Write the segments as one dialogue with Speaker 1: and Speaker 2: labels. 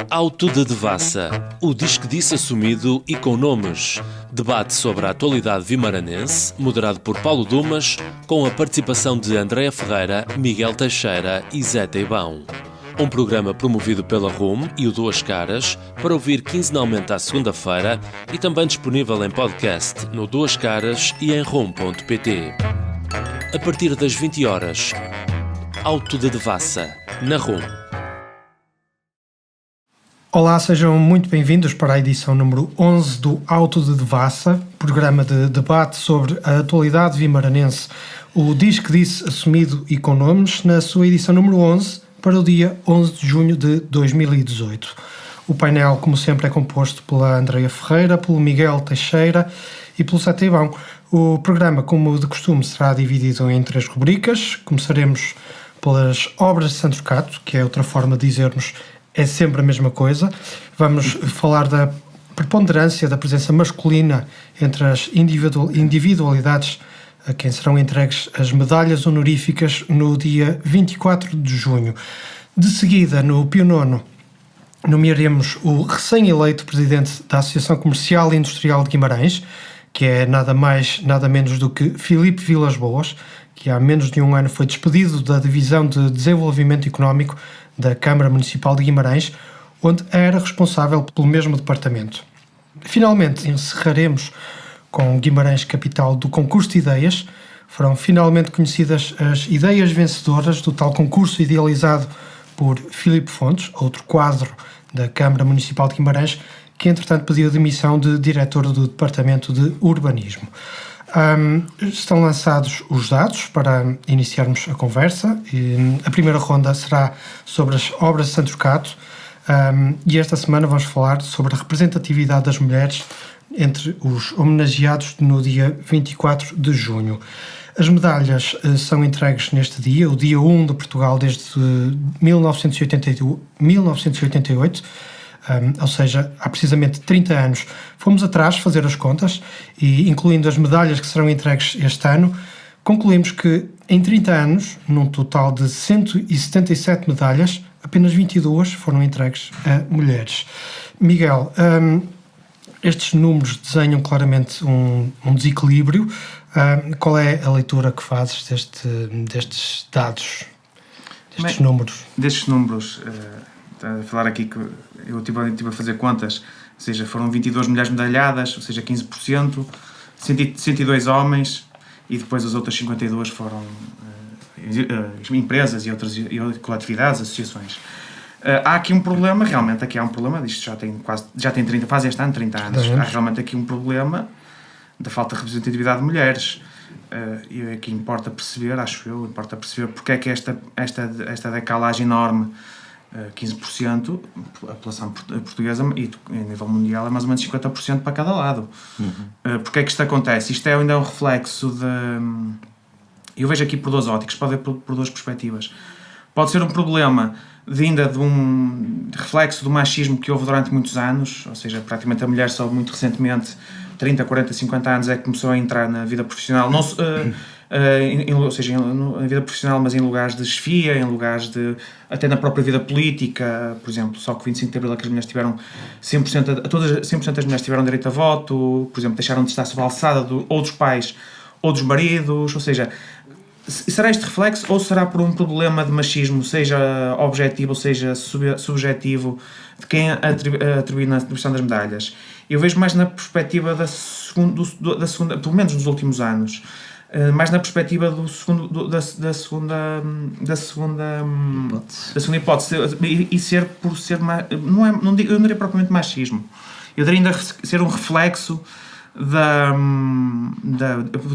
Speaker 1: Auto de Devassa, o disque disse assumido e com nomes. Debate sobre a atualidade vimaranense, moderado por Paulo Dumas, com a participação de Andréa Ferreira, Miguel Teixeira e Zé Teibão. Um programa promovido pela RUM e o Duas Caras, para ouvir quinzenalmente à segunda-feira e também disponível em podcast no Duas Caras e em rum.pt. A partir das 20 horas, Auto de Devassa, na RUM.
Speaker 2: Olá, sejam muito bem-vindos para a edição número 11 do Auto de Devassa, programa de debate sobre a atualidade vimaranense. O disque disse assumido e com nomes, na sua edição número 11, para o dia 11 de junho de 2018. O painel, como sempre, é composto pela Andréa Ferreira, pelo Miguel Teixeira e pelo Zé Teibão. O programa, como de costume, será dividido em 3 rubricas. Começaremos pelas obras de Santo Turcato, que é outra forma de dizermos é sempre a mesma coisa. Vamos falar da preponderância da presença masculina entre as individualidades a quem serão entregues as medalhas honoríficas no dia 24 de junho. De seguida, no Pio IX, nomearemos o recém-eleito presidente da Associação Comercial e Industrial de Guimarães, que é nada mais, nada menos do que Filipe Vilas Boas, que há menos de um ano foi despedido da Divisão de Desenvolvimento Económico da Câmara Municipal de Guimarães, onde era responsável pelo mesmo departamento. Finalmente, encerraremos com Guimarães, capital do concurso de ideias. Foram finalmente conhecidas as ideias vencedoras do tal concurso idealizado por Filipe Fontes, outro quadro da Câmara Municipal de Guimarães, que entretanto pediu demissão de diretor do Departamento de Urbanismo. Estão lançados os dados para iniciarmos a conversa. A primeira ronda será sobre as obras de Santo Turcato, e esta semana vamos falar sobre a representatividade das mulheres entre os homenageados no dia 24 de junho. As medalhas são entregues neste dia, o dia 1 de Portugal desde 1988, ou seja, há precisamente 30 anos. Fomos atrás fazer as contas e, incluindo as medalhas que serão entregues este ano, concluímos que em 30 anos, num total de 177 medalhas, apenas 22 foram entregues a mulheres. Miguel, estes números desenham claramente um desequilíbrio. Qual é a leitura que fazes destes dados, destes números?
Speaker 3: Destes números, a falar aqui que eu estive a fazer contas, ou seja, foram 22 mulheres medalhadas, ou seja, 15%, 102 homens, e depois as outras 52 foram empresas e outras coletividades, associações. Há aqui um problema, realmente aqui há um problema, isto já tem 30, faz este ano 30 anos, há realmente aqui um problema da falta de representatividade de mulheres. E aqui importa perceber porque é que esta decalagem enorme, 15%, a população portuguesa e a nível mundial é mais ou menos 50% para cada lado. Porque é que isto acontece? Isto ainda é um reflexo de... Eu vejo aqui por 2 óticos, pode ver por 2 perspectivas. Pode ser um problema vinda de um reflexo do machismo que houve durante muitos anos, ou seja, praticamente a mulher só muito recentemente, 30, 40, 50 anos, é que começou a entrar na vida profissional, ou seja, na vida profissional, mas em lugares de chefia, em lugares de... até na própria vida política, por exemplo, só que 25 de Abril é que as mulheres tiveram 100% das mulheres tiveram direito a voto, por exemplo, deixaram de estar sob a alçada de outros pais ou dos maridos, ou seja, será este reflexo ou será por um problema de machismo, seja objetivo ou seja subjetivo, de quem atribui na distribuição das medalhas? Eu vejo mais na perspectiva da segunda, pelo menos nos últimos anos, mais na perspectiva da segunda hipótese, e ser por ser eu não diria propriamente machismo, eu diria ainda ser um reflexo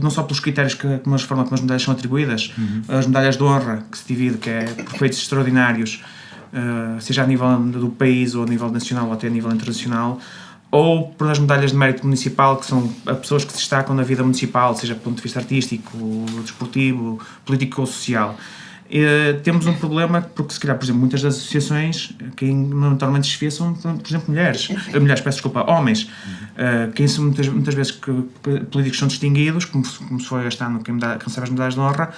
Speaker 3: não só pelos critérios como a forma como as medalhas são atribuídas, as medalhas de honra que se divide, que é por feitos extraordinários, seja a nível do país ou a nível nacional ou até a nível internacional, ou por as medalhas de mérito municipal, que são as pessoas que se destacam na vida municipal, seja do ponto de vista artístico, desportivo, político ou social. Temos um problema porque, se calhar, por exemplo, muitas das associações, quem normalmente desfia são, por exemplo, homens. Quem são muitas vezes que políticos são distinguidos, como se foi este ano quem recebe as medalhas de honra,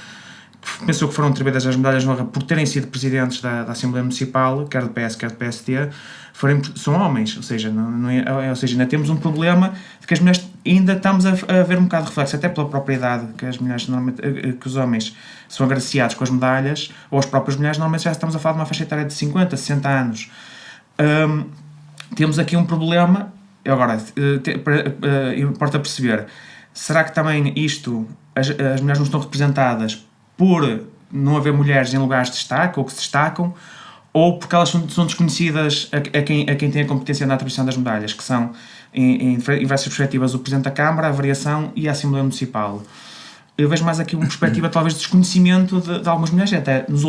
Speaker 3: pensou que foram atribuídas as medalhas de honra por terem sido presidentes da Assembleia Municipal, quer do PS, quer do PSD, são homens, ou seja, ainda temos um problema de que as mulheres ainda estamos a ver um bocado de reflexo, até pela própria idade, que as mulheres que os homens são agraciados com as medalhas, ou as próprias mulheres, normalmente já estamos a falar de uma faixa etária de 50, 60 anos. Temos aqui um problema, agora, importa perceber, será que também as mulheres não estão representadas por não haver mulheres em lugares de destaque, ou que se destacam, ou porque elas são desconhecidas a quem tem a competência na atribuição das medalhas, que são, em diversas perspectivas, o Presidente da Câmara, a Variação e a Assembleia Municipal. Eu vejo mais aqui uma perspectiva, talvez, de desconhecimento de algumas mulheres, até nos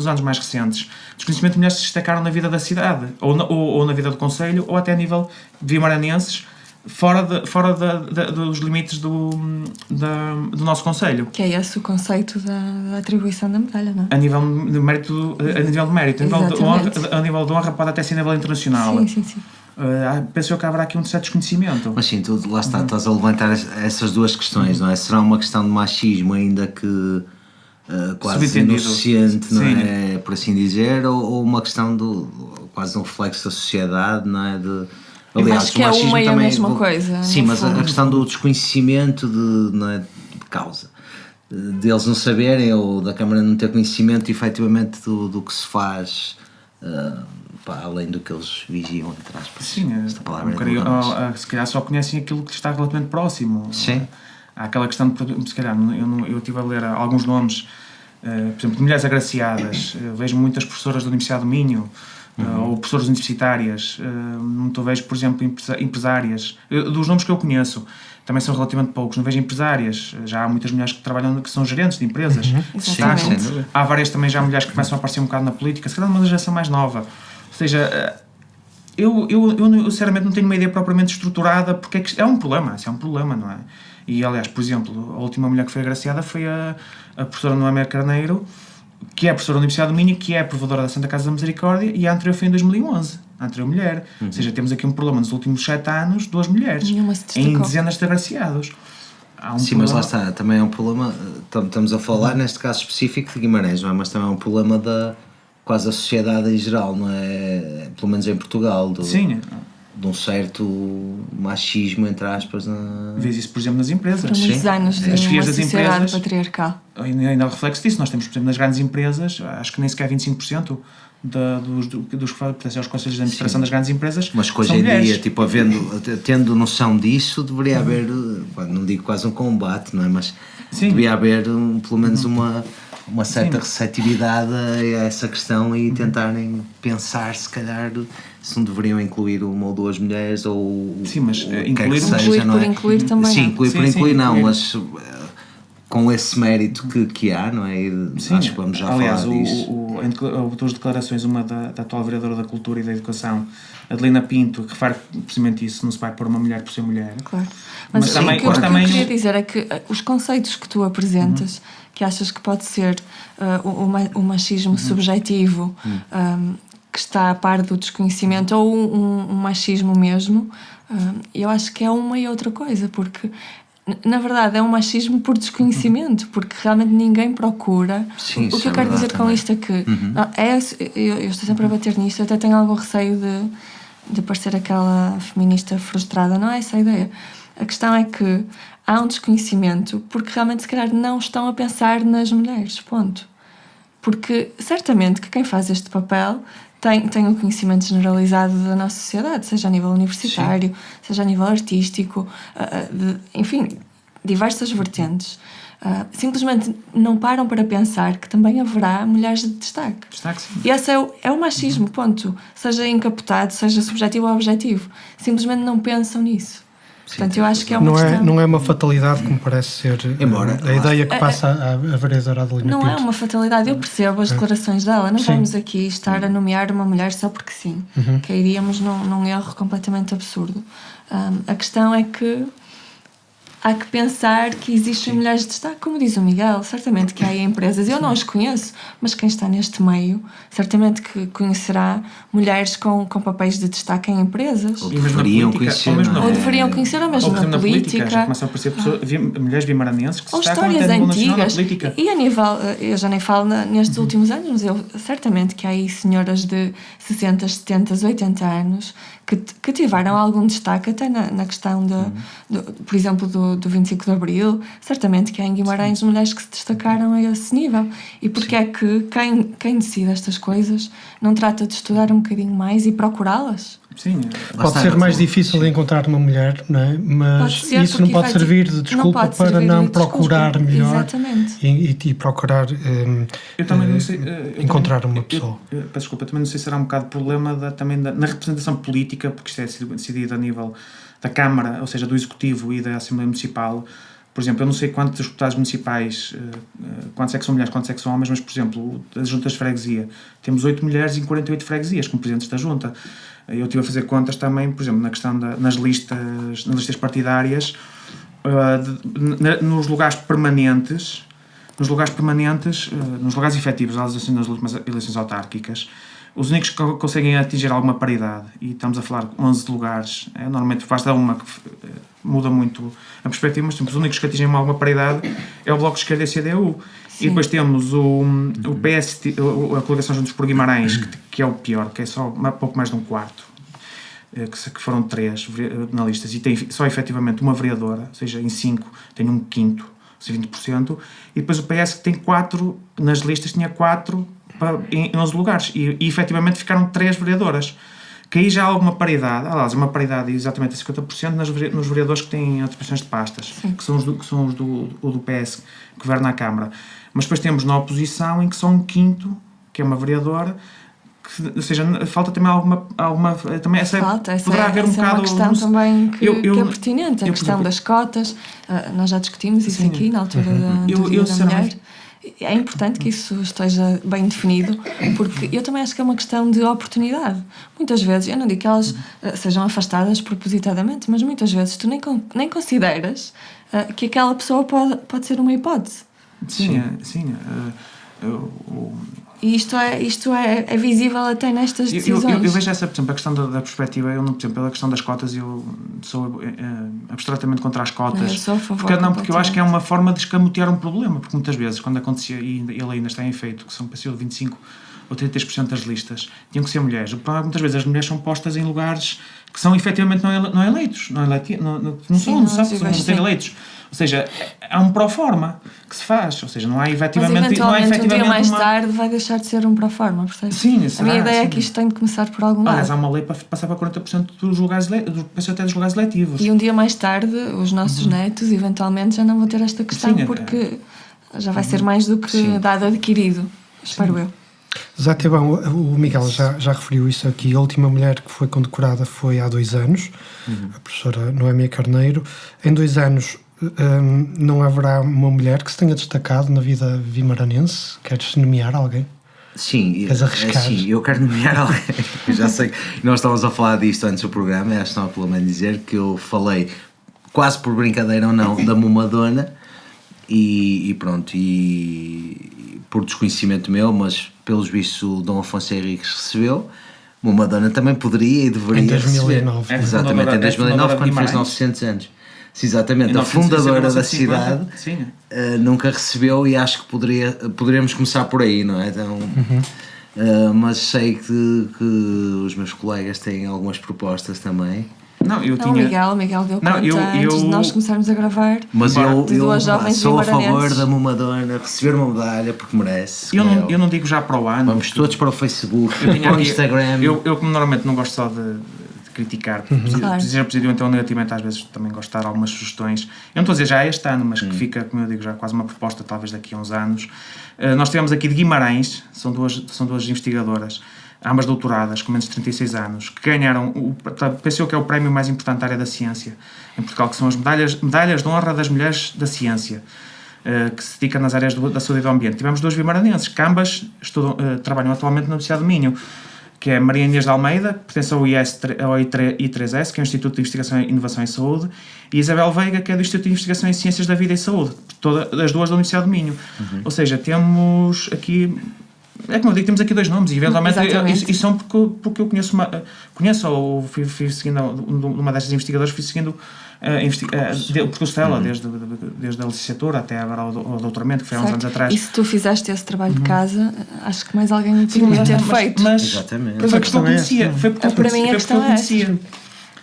Speaker 3: anos mais recentes. Desconhecimento de mulheres que se destacaram na vida da cidade, ou na vida do Conselho, ou até a nível de vimaranenses, fora dos limites do nosso Conselho.
Speaker 4: Que é esse o conceito da atribuição da medalha, não é?
Speaker 3: A nível de mérito. A nível de honra pode até ser a nível internacional.
Speaker 4: Sim.
Speaker 3: Penso que haverá aqui um certo desconhecimento.
Speaker 5: Mas sim, tu lá estás a levantar essas duas questões, não é? Será uma questão de machismo ainda que quase inocente, não é? Por assim dizer, ou uma questão quase um reflexo da sociedade, não é?
Speaker 4: Aliás, acho que é uma e a mesma coisa.
Speaker 5: Sim, mas a questão do desconhecimento de causa. Deles não saberem, ou da Câmara não ter conhecimento efetivamente do que se faz, além do que eles vigiam, entre aspas.
Speaker 3: Sim,
Speaker 5: esta palavra
Speaker 3: se calhar só conhecem aquilo que está relativamente próximo.
Speaker 5: Sim.
Speaker 3: Há aquela questão de, se calhar, eu estive a ler alguns nomes, por exemplo, de mulheres agraciadas. Vejo muitas professoras da Universidade do Minho, ou professoras universitárias, não vejo, por exemplo, empresárias. Dos nomes que eu conheço, também são relativamente poucos. Não vejo empresárias. Já há muitas mulheres que trabalham, que são gerentes de empresas. Há várias também já mulheres que começam a aparecer um bocado na política, se calhar numa geração mais nova. Ou seja, eu sinceramente não tenho uma ideia propriamente estruturada, porque é um problema, não é? E aliás, por exemplo, a última mulher que foi agraciada foi a professora Noémia Carneiro, que é professora da Universidade do Minho, que é provadora da Santa Casa da Misericórdia, e a anterior foi em 2011, a anterior mulher. Ou seja, temos aqui um problema nos últimos 7 anos, 2 mulheres, em dezenas de agraciados.
Speaker 5: Sim, mas lá está, também é um problema, estamos a falar neste caso específico de Guimarães, não é? Mas também é um problema quase a sociedade em geral, não é? Pelo menos em Portugal, de um certo machismo, entre aspas.
Speaker 3: Vês isso, por exemplo, nas empresas.
Speaker 4: Por muitos anos de uma sociedade patriarcal.
Speaker 3: Ainda há reflexo disso. Nós temos, por exemplo, nas grandes empresas, acho que nem sequer 25% dos que pertencem aos conselhos de administração das grandes empresas.
Speaker 5: Mas que hoje em dia, tendo noção disso, deveria haver, não digo quase um combate, não é? Mas devia haver pelo menos uma certa receptividade a essa questão e tentarem pensar, se calhar, se não deveriam incluir uma ou duas mulheres, ou
Speaker 3: mas incluir
Speaker 4: por incluir também.
Speaker 5: Sim, incluir por incluir não, mas com esse mérito que há, não é? Acho que vamos já falar disso.
Speaker 3: Houve 2 declarações, uma da atual vereadora da Cultura e da Educação, Adelina Pinto, que refere precisamente isso, não se vai pôr uma mulher por ser mulher.
Speaker 4: Claro. Mas também, o que eu queria dizer é que os conceitos que tu apresentas, que achas que pode ser o machismo subjetivo, que está a par do desconhecimento, ou um machismo mesmo, eu acho que é uma e outra coisa, porque na verdade é um machismo por desconhecimento, porque realmente ninguém procura.
Speaker 5: Sim,
Speaker 4: o que eu quero dizer com isto é que eu estou sempre a bater nisto, até tenho algum receio de parecer aquela feminista frustrada, não é essa a ideia. A questão é que há um desconhecimento porque realmente se calhar não estão a pensar nas mulheres, ponto. Porque certamente que quem faz este papel tem um conhecimento generalizado da nossa sociedade, seja a nível universitário, seja a nível artístico, enfim, diversas vertentes. Simplesmente não param para pensar que também haverá mulheres de destaque. E esse é o machismo, ponto. Seja encapotado, seja subjetivo ou objetivo. Simplesmente não pensam nisso. Portanto, eu acho que é uma questão...
Speaker 2: Não é uma fatalidade, como parece ser a ideia que passa a vereadora Adelina Pinto.
Speaker 4: Não é uma fatalidade, eu percebo as declarações dela. Não vamos aqui estar a nomear uma mulher só porque sim. Cairíamos num erro completamente absurdo. A questão é que há que pensar que existem mulheres de destaque, como diz o Miguel, certamente que há empresas, eu não as conheço, mas quem está neste meio, certamente que conhecerá mulheres com papéis de destaque em empresas.
Speaker 5: Ou deveriam conhecer, ou
Speaker 4: deveriam conhecer, ou mesmo na política.
Speaker 3: Já começam a aparecer mulheres vimaranenses que se
Speaker 4: ou
Speaker 3: destacam
Speaker 4: histórias
Speaker 3: até
Speaker 4: antigas.
Speaker 3: política.
Speaker 4: E a nível, eu já nem falo nestes últimos anos, mas eu certamente que há aí senhoras de 60, 70, 80 anos que tiveram algum destaque até na questão por exemplo, do 25 de Abril. Certamente que há em Guimarães mulheres que se destacaram a esse nível. E porque é que quem decide estas coisas não trata de estudar um bocadinho mais e procurá-las?
Speaker 3: Sim.
Speaker 2: Pode ser mais difícil de encontrar uma mulher, não é? Mas isso não pode servir de desculpa para não procurar melhor.
Speaker 4: Exatamente.
Speaker 2: E procurar
Speaker 3: eu também não sei,
Speaker 2: encontrar uma pessoa.
Speaker 3: Peço desculpa, também não sei se será um bocado problema também na representação política, porque isto é decidido a nível da Câmara, ou seja, do Executivo e da Assembleia Municipal. Por exemplo, eu não sei quantos deputados municipais, quantos é que são mulheres, quantos é que são homens, mas, por exemplo, as juntas de freguesia, temos 8 mulheres em 48 freguesias como presidentes da junta. Eu estive a fazer contas também, por exemplo, na questão nas listas partidárias, nos lugares permanentes, nos lugares efetivos, assim, nas últimas eleições autárquicas, os únicos que conseguem atingir alguma paridade, e estamos a falar de 11 lugares, normalmente basta uma que muda muito a perspectiva, mas os únicos que atingem alguma paridade é o Bloco de Esquerda e a CDU. Sim. E depois temos o PST, a Coligação Juntos por Guimarães, que é o pior, que é só pouco mais de um quarto, que foram 3 na lista, e tem só efetivamente uma vereadora, ou seja, em 5 tem um quinto, ou seja, 20%, e depois o PS que tem 4, nas listas tinha 4 em 11 lugares, e efetivamente ficaram 3 vereadoras, que aí já há alguma paridade, aliás, uma paridade exatamente a 50% nos vereadores que têm atribuições de pastas, que são os do PS que governa a Câmara. Mas depois temos na oposição em que só um quinto, que é uma vereadora, ou seja, falta também alguma também essa poderá haver um bocado.
Speaker 4: É uma questão também que é pertinente, a questão das cotas. Nós já discutimos isso aqui na altura da mulher. É importante que isso esteja bem definido, porque eu também acho que é uma questão de oportunidade. Muitas vezes, eu não digo que elas sejam afastadas propositadamente, mas muitas vezes tu nem consideras que aquela pessoa pode ser uma hipótese.
Speaker 3: Sim.
Speaker 4: E isto é visível até nestas decisões.
Speaker 3: Eu vejo essa, por exemplo, a questão da perspectiva, por exemplo, a questão das cotas, eu sou abstratamente contra as cotas.
Speaker 4: Eu sou a favor,
Speaker 3: porque eu acho que é uma forma de escamotear um problema, porque muitas vezes, quando acontecia, e ele ainda está em efeito, que são para ser 25 ou 33% das listas, tinham que ser mulheres. Muitas vezes as mulheres são postas em lugares que são efetivamente não eleitos, não são eleitos. Ou seja, há um pró-forma que se faz, ou seja, não há efetivamente...
Speaker 4: Mas eventualmente um dia mais tarde vai deixar de ser um pró-forma, percebes?
Speaker 3: Sim,
Speaker 4: a minha ideia é que isto tem de começar por algum lado.
Speaker 3: Aliás, há uma lei para passar para 40% dos lugares eletivos.
Speaker 4: E um dia mais tarde, os nossos netos, eventualmente, já não vão ter esta questão, porque já vai ser mais do que dado adquirido, espero eu.
Speaker 2: Exato, bom, o Miguel já referiu isso aqui. A última mulher que foi condecorada foi há 2 anos, a professora Noémia Carneiro. Em 2 anos não haverá uma mulher que se tenha destacado na vida vimaranense? Queres nomear alguém?
Speaker 5: Sim,
Speaker 2: sim,
Speaker 5: eu quero nomear alguém. Eu já sei que nós estávamos a falar disto antes do programa, acho que não há problema em dizer que eu falei, quase por brincadeira ou não, da Mumadona, e pronto, e por desconhecimento meu, mas pelos vistos o Dom Afonso Henriques recebeu. Mumadona também poderia e deveria receber. Em 2009. Exatamente, em 2009, quando fez 900 anos. Sim, exatamente, a fundadora da cidade nunca recebeu, e acho que poderíamos começar por aí, não é? Então, mas sei que os meus colegas têm algumas propostas também.
Speaker 4: O Miguel deu conta antes de nós começarmos a gravar.
Speaker 5: Mas eu sou a favor
Speaker 4: vimaranenses.
Speaker 5: da Mumadona receber uma medalha porque merece.
Speaker 3: Eu não digo já para o ano.
Speaker 5: Vamos todos para o Facebook, para o Instagram.
Speaker 3: Eu como normalmente não gosto só de criticar, seja positivamente ou negativamente, às vezes também gosto de dar algumas sugestões. Eu não estou a dizer já este ano, mas que fica, como eu digo, já quase uma proposta, talvez daqui a uns anos. Nós tivemos aqui de Guimarães, são duas investigadoras, ambas doutoradas, com menos de 36 anos, que ganharam, pensou que é o prémio mais importante da área da ciência em Portugal, que são as medalhas de honra das mulheres da ciência, que se dedicam nas áreas da saúde e do ambiente. Tivemos 2 vimaranenses, que ambas trabalham atualmente na Universidade do Minho. que é Maria Inês de Almeida, que pertence ao I3S, que é o Instituto de Investigação, Inovação e Saúde, e Isabel Veiga, que é do Instituto de Investigação em Ciências da Vida e Saúde, as duas da Universidade do Minho. Ou seja, temos aqui... É como eu digo, temos aqui 2 nomes, e eventualmente e são porque eu conheço ou fui seguindo uma destas investigadoras, fui seguindo o percurso dela, desde a licenciatura até agora ao doutoramento, que foi há uns anos atrás.
Speaker 4: E se tu fizeste esse trabalho de casa, acho que mais alguém poderia ter feito.
Speaker 5: Exatamente.
Speaker 3: Foi porque eu conhecia.
Speaker 4: Para mim a questão é essa.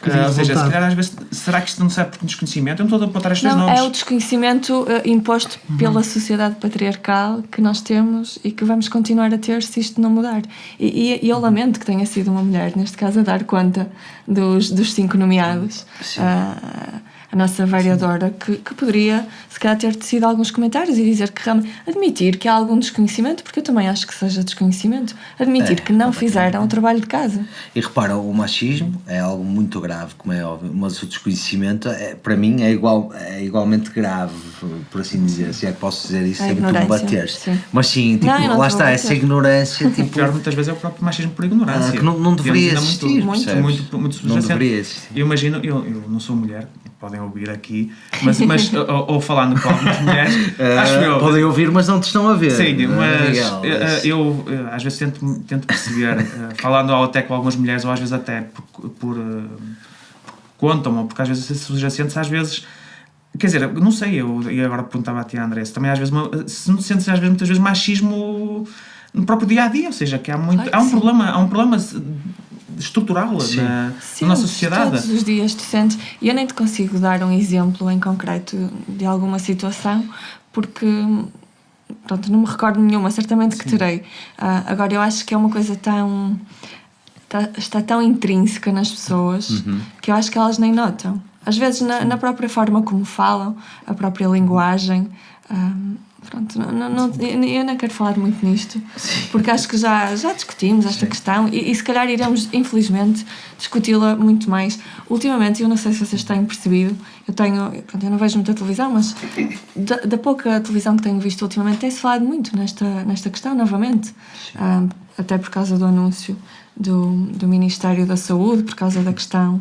Speaker 3: Ou seja, se calhar às vezes, será que isto não serve por desconhecimento? Eu não estou a apontar estes nomes.
Speaker 4: É o desconhecimento imposto pela sociedade patriarcal que nós temos e que vamos continuar a ter se isto não mudar. E eu lamento que tenha sido uma mulher, neste caso, a dar conta dos 5 nomeados. A nossa vereadora, que poderia, se calhar, ter tecido alguns comentários e dizer que realmente, admitir que há algum desconhecimento, porque eu também acho que seja desconhecimento, admitir que não fizeram o trabalho de casa.
Speaker 5: E repara, o machismo é algo muito grave, como é óbvio, mas o desconhecimento, para mim, é igualmente grave, por assim dizer, se é que posso dizer isso, sem tu me bateres. Mas sim, tipo,
Speaker 4: não
Speaker 5: lá está, essa ignorância. Tipo,
Speaker 3: pior muitas vezes é o próprio machismo por ignorância.
Speaker 5: Que não deveria existir.
Speaker 3: Muito
Speaker 5: não deveria existir.
Speaker 3: Eu imagino, eu não sou mulher, podem ouvir aqui, mas ou falando com algumas mulheres, acho eu.
Speaker 5: Podem ouvir, mas não te estão a ver.
Speaker 3: Sim, mas eu às vezes tento perceber, falando até com algumas mulheres, ou às vezes até por contam-me, ou porque às vezes se subjacentes, às vezes, quer dizer, não sei, e agora perguntava a ti, André, se também às vezes, se não te sentes às vezes, muitas vezes machismo no próprio dia-a-dia, ou seja, que há um problema estrutural na nossa sociedade.
Speaker 4: Todos os dias tu sentes, e eu nem te consigo dar um exemplo em concreto de alguma situação, porque pronto, não me recordo nenhuma, certamente que terei. Agora, eu acho que é uma coisa está tão intrínseca nas pessoas que eu acho que elas nem notam. Às vezes na própria forma como falam, a própria linguagem. Pronto, eu não quero falar muito nisto, porque acho que já discutimos esta questão e se calhar iremos, infelizmente, discuti-la muito mais. Ultimamente, eu não sei se vocês têm percebido, eu não vejo muita televisão, mas da pouca televisão que tenho visto ultimamente, tem-se falado muito nesta questão, novamente, até por causa do anúncio do Ministério da Saúde, por causa da questão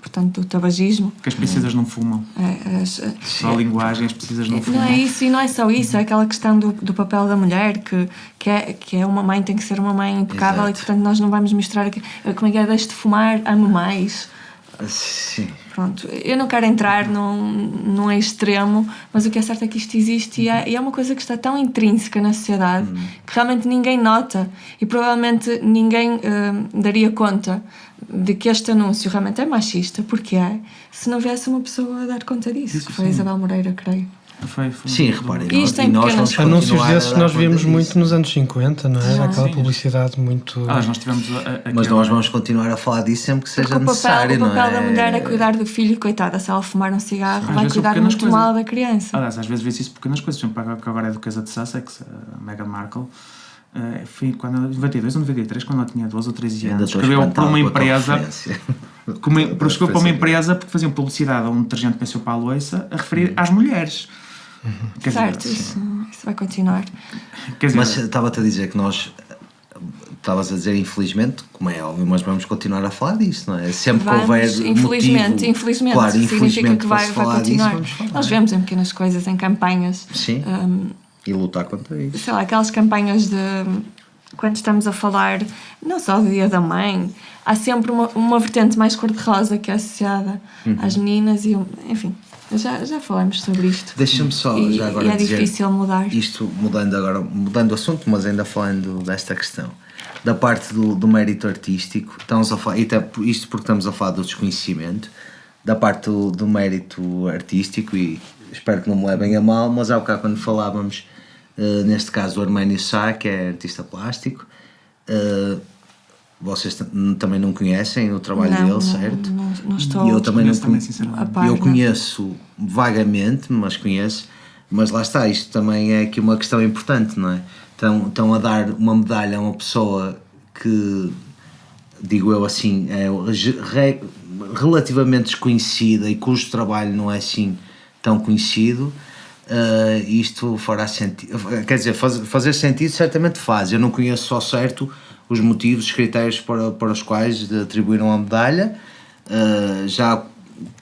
Speaker 4: portanto, do tabagismo.
Speaker 3: Que as princesas não fumam. Só a linguagem, as princesas não fumam.
Speaker 4: Não é isso, e não é só isso, é aquela questão do papel da mulher, que é uma mãe, tem que ser uma mãe impecável. Exato. E, portanto, nós não vamos misturar aqui, como é que é, deixe de fumar, ame mais.
Speaker 5: Sim.
Speaker 4: Pronto, eu não quero entrar num extremo, mas o que é certo é que isto existe e é uma coisa que está tão intrínseca na sociedade que realmente ninguém nota e provavelmente ninguém daria conta de que este anúncio realmente é machista, porque se não viesse uma pessoa a dar conta disso, isso, que foi a Isabel Moreira, creio.
Speaker 3: Foi.
Speaker 5: Sim, reparem,
Speaker 2: nós anúncios desses nós vimos muito nos anos 50, não é? Aquela publicidade muito...
Speaker 3: nós tivemos
Speaker 5: mas nós vamos continuar a falar disso sempre que seja necessário, não é?
Speaker 4: O papel da mulher é cuidar do filho, coitada, se ela fumar um cigarro, vai cuidar muito mal da criança.
Speaker 3: Aliás, às vezes vê-se isso pequenas coisas, por exemplo, que agora é duquesa de Sussex, a Meghan Markle, foi quando, 92 ou 93, quando ela tinha 12 ou 13 anos, escreveu para uma empresa... Escreveu para uma empresa porque faziam publicidade a um detergente que pensou para a louça a referir às mulheres.
Speaker 4: Certo, isso vai continuar.
Speaker 5: Mas estava-te a dizer que nós, estavas a dizer infelizmente, como é óbvio, mas vamos continuar a falar disso, não é? Sempre que houver
Speaker 4: infelizmente,
Speaker 5: claro,
Speaker 4: significa que vai continuar. Nós vemos em pequenas coisas, em campanhas.
Speaker 5: Sim, e lutar contra isso.
Speaker 4: Sei lá, aquelas campanhas de... Quando estamos a falar, não só do Dia da Mãe, há sempre uma vertente mais cor-de-rosa que é associada às meninas e... Enfim... Já falamos sobre isto.
Speaker 5: Deixa-me só já agora dizer,
Speaker 4: é difícil mudar.
Speaker 5: Isto mudando o assunto, mas ainda falando desta questão. Da parte do mérito artístico, estamos a falar, isto porque estamos a falar do desconhecimento, da parte do mérito artístico, e espero que não me levem a mal, mas há bocado quando falávamos, neste caso do Arménio Sá, que é artista plástico, vocês também não conhecem o trabalho dele, certo?
Speaker 4: Não estou.
Speaker 5: E eu também eu conheço vagamente, mas lá está, isto também é aqui uma questão importante, não é? Estão a dar uma medalha a uma pessoa que, digo eu assim, é relativamente desconhecida e cujo trabalho não é assim tão conhecido. Isto fará sentido, quer dizer, fazer sentido certamente faz. Eu não conheço ao certo os motivos, os critérios para os quais atribuíram a medalha. Já,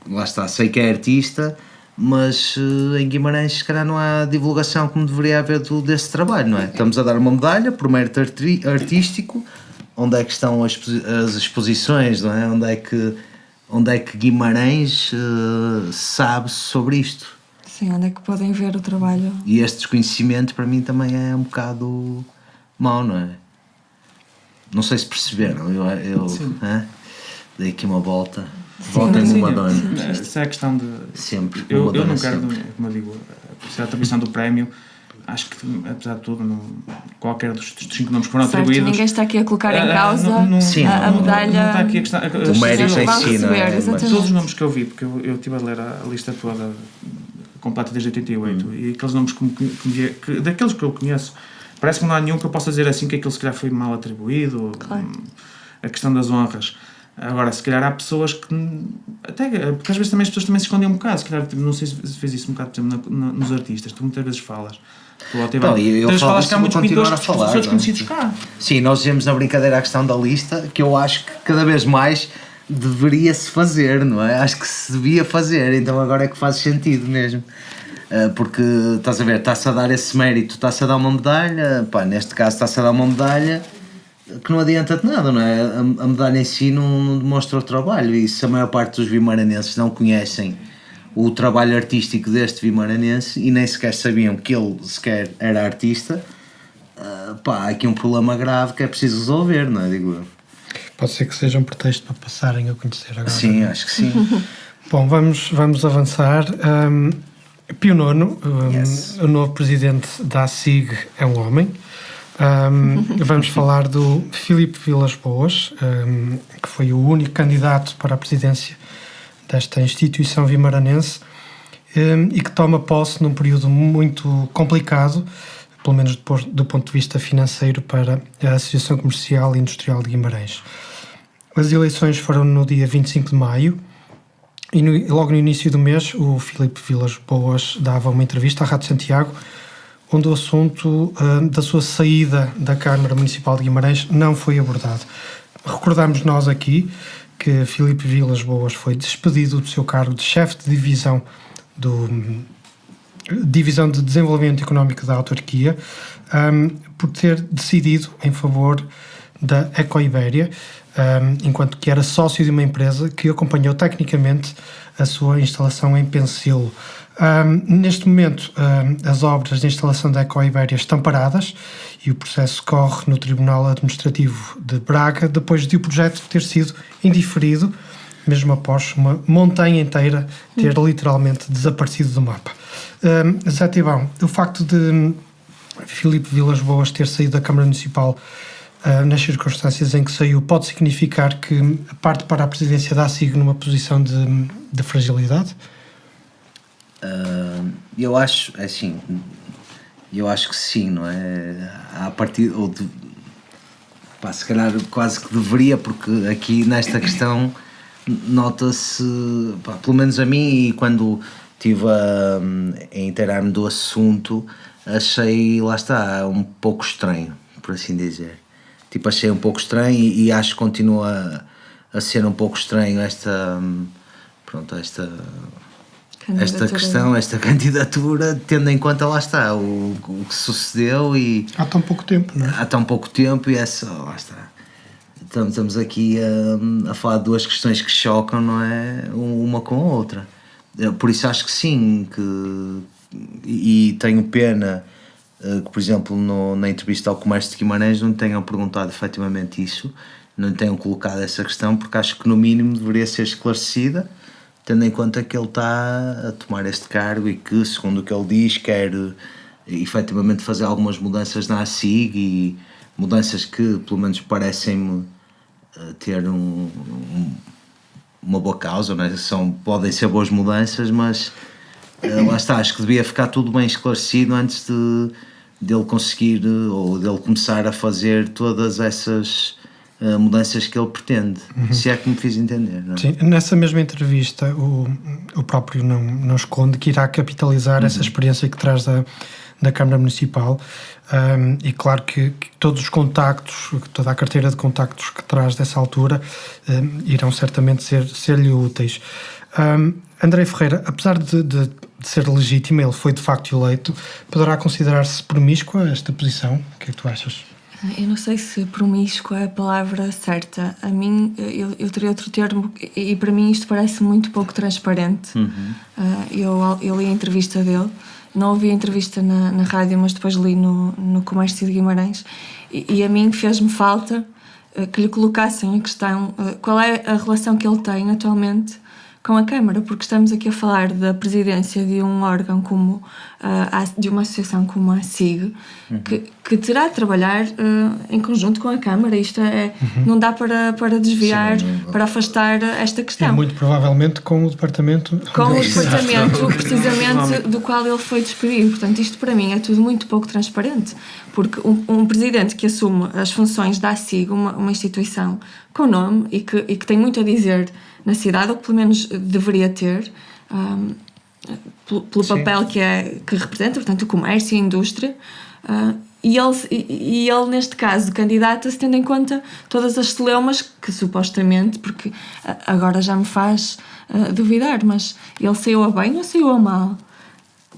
Speaker 5: lá está, sei que é artista, mas em Guimarães se calhar não há divulgação como deveria haver desse trabalho, não é? Estamos a dar uma medalha por mérito artístico. Onde é que estão as exposições, não é? Onde é que Guimarães sabe sobre isto?
Speaker 4: Sim, onde é que podem ver o trabalho?
Speaker 5: E este desconhecimento para mim também é um bocado mau, não é? Não sei se perceberam, eu dei aqui uma volta. Voltem numa dona.
Speaker 3: Isso é a questão de...
Speaker 5: Sempre.
Speaker 3: Eu não quero, como eu digo, a atribuição do prémio. Acho que, apesar de tudo, qualquer dos 5 nomes que foram atribuídos...
Speaker 4: Ninguém está aqui a colocar em causa a medalha...
Speaker 3: Não está aqui a questão...
Speaker 5: O mérito em si, não é?
Speaker 3: Todos os nomes que eu vi, porque eu estive a ler a lista toda, completa desde 88, e aqueles nomes daqueles que eu conheço, parece que não há nenhum que eu possa dizer assim que aquilo se calhar foi mal atribuído, claro. A questão das honras. Agora, se calhar há pessoas que... porque às vezes também as pessoas também se escondem um bocado, se calhar, não sei se fez isso um bocado, por exemplo, nos artistas, tu muitas vezes falas...
Speaker 5: Eu
Speaker 3: falas que há muitos pintores
Speaker 5: a falar,
Speaker 3: desconhecidos cá.
Speaker 5: Sim, nós dizemos na brincadeira a questão da lista, que eu acho que cada vez mais deveria-se fazer, não é? Acho que se devia fazer, então agora é que faz sentido mesmo. Porque, estás a ver, está-se a dar esse mérito, está-se a dar uma medalha, neste caso está-se a dar uma medalha que não adianta de nada, não é? A medalha em si não demonstra o trabalho, e se a maior parte dos vimaranenses não conhecem o trabalho artístico deste vimaranense e nem sequer sabiam que ele sequer era artista, há aqui um problema grave que é preciso resolver, não é? Digo eu.
Speaker 2: Pode ser que seja um pretexto para passarem a conhecer agora.
Speaker 5: Sim, acho que sim.
Speaker 2: Bom, vamos avançar. Pio IX, o novo presidente da ACIG, é um homem. Vamos falar do Filipe Vilas Boas, que foi o único candidato para a presidência desta instituição vimaranense e que toma posse num período muito complicado, pelo menos do ponto de vista financeiro, para a Associação Comercial e Industrial de Guimarães. As eleições foram no dia 25 de maio e logo no início do mês o Filipe Vilas Boas dava uma entrevista à Rádio Santiago, onde o assunto da sua saída da Câmara Municipal de Guimarães não foi abordado. Recordamos nós aqui que Filipe Vilas Boas foi despedido do seu cargo de chefe de divisão Divisão de Desenvolvimento Económico da autarquia, por ter decidido em favor da Ecoibéria, enquanto que era sócio de uma empresa que acompanhou tecnicamente a sua instalação em Pencelo. Neste momento, as obras de instalação da Ecoibéria estão paradas e o processo corre no Tribunal Administrativo de Braga, depois de o projeto ter sido indiferido, mesmo após uma montanha inteira ter literalmente desaparecido do mapa. Zé Tibão, o facto de Filipe Vilas Boas ter saído da Câmara Municipal nas circunstâncias em que saiu, pode significar que parte para a presidência da ACIG numa posição de fragilidade?
Speaker 5: Eu acho, assim, que sim, não é? A partir, se calhar quase que deveria, porque aqui nesta questão nota-se, pelo menos a mim, e quando estive a inteirar-me do assunto, achei, lá está, um pouco estranho, por assim dizer. Achei um pouco estranho e acho que continua a ser um pouco estranho esta questão, esta candidatura, tendo em conta, lá está, o que sucedeu e...
Speaker 2: Há tão pouco tempo, não é?
Speaker 5: Há tão pouco tempo e lá está. Estamos aqui a falar de duas questões que chocam, não é? Uma com a outra. Por isso acho que sim, e tenho pena que, por exemplo, na entrevista ao Comércio de Guimarães não tenham perguntado efetivamente isso, não tenham colocado essa questão, porque acho que no mínimo deveria ser esclarecida, tendo em conta que ele está a tomar este cargo e que, segundo o que ele diz, quer efetivamente fazer algumas mudanças na ACIG, e mudanças que, pelo menos, parecem-me ter uma boa causa, não é? Podem ser boas mudanças, mas lá está, acho que devia ficar tudo bem esclarecido antes dele conseguir ou dele começar a fazer todas essas mudanças que ele pretende, se é que me fiz entender, não é?
Speaker 2: Sim, nessa mesma entrevista o próprio não esconde que irá capitalizar essa experiência que traz da Câmara Municipal, e claro que todos os contactos, toda a carteira de contactos que traz dessa altura irão certamente ser-lhe úteis. André Ferreira, apesar de ser legítimo, ele foi de facto eleito, poderá considerar-se promíscua esta posição? O que é que tu achas?
Speaker 4: Eu não sei se promíscua é a palavra certa. A mim, eu teria outro termo, e para mim isto parece muito pouco transparente. Eu li a entrevista dele, não ouvi a entrevista na rádio, mas depois li no Comércio de Guimarães, e a mim fez-me falta que lhe colocassem a questão qual é a relação que ele tem atualmente com a Câmara, porque estamos aqui a falar da presidência de um órgão como de uma associação como a SIG, que terá de trabalhar em conjunto com a Câmara. Isto não dá para desviar, para afastar esta questão.
Speaker 2: E muito provavelmente com o departamento...
Speaker 4: Com o departamento, precisamente, do qual ele foi despedido. Portanto, isto para mim é tudo muito pouco transparente, porque um presidente que assume as funções da SIG, uma instituição com nome e que tem muito a dizer na cidade, ou que pelo menos deveria ter, pelo papel que representa, portanto, o comércio e a indústria, e ele, neste caso, candidata-se tendo em conta todas as celeumas que supostamente, porque agora já me faz duvidar, mas ele saiu a bem ou saiu a mal?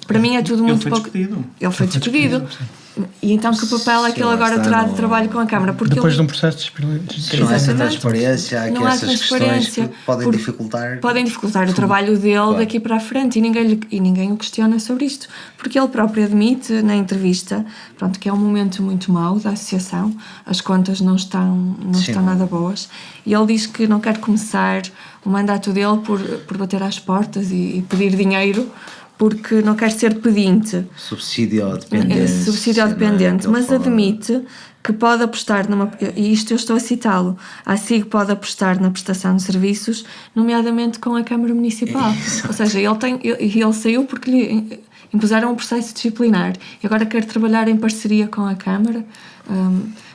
Speaker 4: Para mim é tudo muito pouco... Ele foi despedido. E então que papel é que ele agora terá de trabalho com a Câmara? Porque
Speaker 2: depois de um processo de despedido.
Speaker 5: Não há essa transparência, há aqui essas questões que podem dificultar
Speaker 4: o trabalho dele daqui para a frente, e ninguém o questiona sobre isto, porque ele próprio admite na entrevista, pronto, que é um momento muito mau da associação, as contas não estão nada boas, e ele diz que não quer começar o mandato dele por bater às portas e pedir dinheiro, porque não quer ser pedinte. Subsídio-dependente, mas admite que pode apostar e isto eu estou a citá-lo, a SIG pode apostar na prestação de serviços, nomeadamente com a Câmara Municipal. Ou seja, ele saiu porque lhe impuseram um processo disciplinar e agora quer trabalhar em parceria com a Câmara.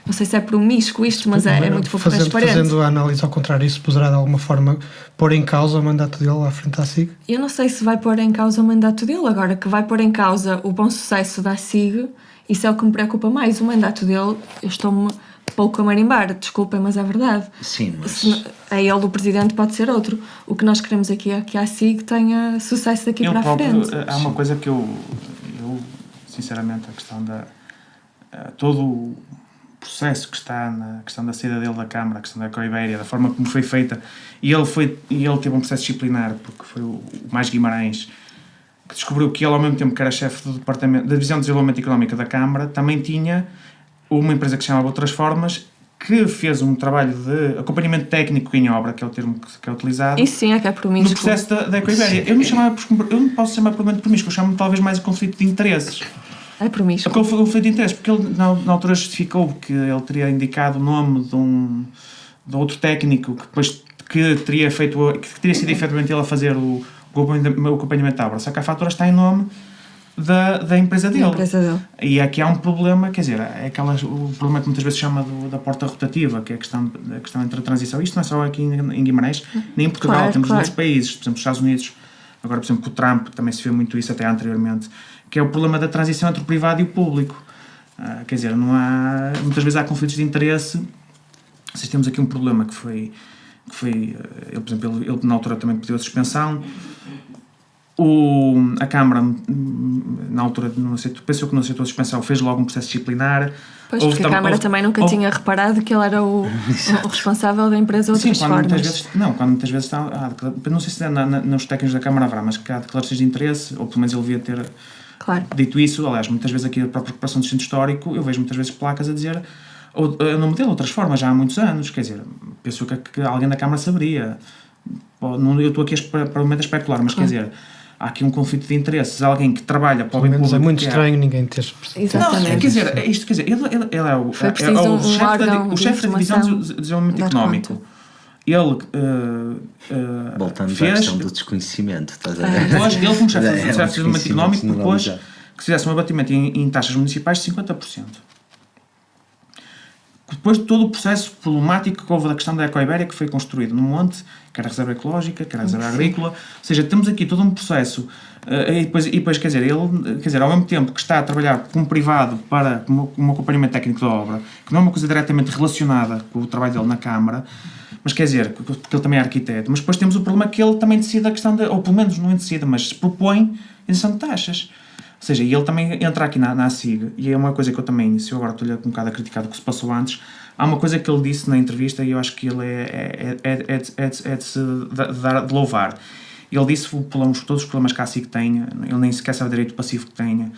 Speaker 4: Não sei se é promíscuo isto, mas é muito pouco transparente.
Speaker 2: Fazendo a análise ao contrário, isso poderá de alguma forma pôr em causa o mandato dele à frente da SIG?
Speaker 4: Eu não sei se vai pôr em causa o mandato dele, agora que vai pôr em causa o bom sucesso da SIG, isso é o que me preocupa mais. O mandato dele, eu estou-me pouco a marimbar, desculpem, mas é verdade.
Speaker 5: Sim, mas...
Speaker 4: Se é ele o presidente, pode ser outro. O que nós queremos aqui é que a SIG tenha sucesso daqui para a frente.
Speaker 3: Há uma coisa que eu sinceramente, a questão todo o processo que está na questão da saída dele da Câmara, a questão da Ecoiberia, da forma como foi feita, e ele teve um processo disciplinar, porque foi o Mais Guimarães, que descobriu que ele, ao mesmo tempo que era chefe do departamento da Divisão de Desenvolvimento Económico da Câmara, também tinha uma empresa que se chamava Outras Formas, que fez um trabalho de acompanhamento técnico em obra, que é o termo que é utilizado.
Speaker 4: Isso sim é que é promíscuo.
Speaker 3: No processo da Ecoiberia. Eu não posso chamar propriamente promíscuo, eu chamo talvez mais de conflito de interesses.
Speaker 4: É promíscuo.
Speaker 3: Qual foi o conflito de interesses? Porque ele, na altura, justificou que ele teria indicado o nome de outro técnico que teria sido efetivamente ele a fazer o acompanhamento da obra. Só que a fatura está em nome da empresa dele. E aqui há um problema, quer dizer, o problema que muitas vezes se chama da porta rotativa, que é a questão entre a transição. Isto não é só aqui em Guimarães, nem em Portugal, temos outros países, por exemplo, os Estados Unidos, agora, por exemplo, o Trump, também se vê muito isso até anteriormente, que é o problema da transição entre o privado e o público. Quer dizer, muitas vezes há conflitos de interesse. Vocês temos aqui um problema que foi ele, por exemplo, ele na altura também pediu a suspensão. A Câmara, na altura, pensou que não aceitou a suspensão, fez logo um processo disciplinar.
Speaker 4: Pois, porque a Câmara também nunca tinha reparado que ele era o responsável da empresa Outras Formas.
Speaker 3: Quando muitas vezes está... não sei se nos técnicos da Câmara haverá, mas que há declarações de interesse, ou pelo menos ele devia ter dito isso. Aliás, muitas vezes aqui a própria recuperação do centro histórico, eu vejo muitas vezes placas a dizer o nome dele, Outras Formas, já há muitos anos. Quer dizer, penso que alguém da Câmara saberia. Eu estou aqui para o momento a especular, mas quer dizer... Há aqui um conflito de interesses, alguém que trabalha para o bem público.
Speaker 2: É muito estranho ninguém ter
Speaker 4: Exatamente.
Speaker 3: Não, quer dizer, ele é o chefe da Divisão de Desenvolvimento Económico. Ele
Speaker 5: voltando à questão do desconhecimento, estás a ver?
Speaker 3: Ele como chefe de Desenvolvimento Económico propôs que se fizesse um abatimento em taxas municipais de 50%. depois de todo o processo problemático que houve da questão da Ecoibéria, que foi construído no monte, quer a reserva ecológica, quer a reserva agrícola, ou seja, temos aqui todo um processo, e depois quer dizer, ele, ao mesmo tempo que está a trabalhar como privado para um acompanhamento técnico da obra, que não é uma coisa diretamente relacionada com o trabalho dele na Câmara, mas quer dizer, porque ele também é arquiteto, mas depois temos o problema que ele também decide a questão, ou pelo menos não decide, mas se propõe a isenção de taxas. Ou seja, e ele também entra aqui na ACIG, e é uma coisa que eu também, se eu agora estou-lhe um bocado a criticar do que se passou antes, há uma coisa que ele disse na entrevista e eu acho que ele de louvar. Ele disse todos os problemas que a ACIG tem, ele nem sequer sabe direito o passivo que tem.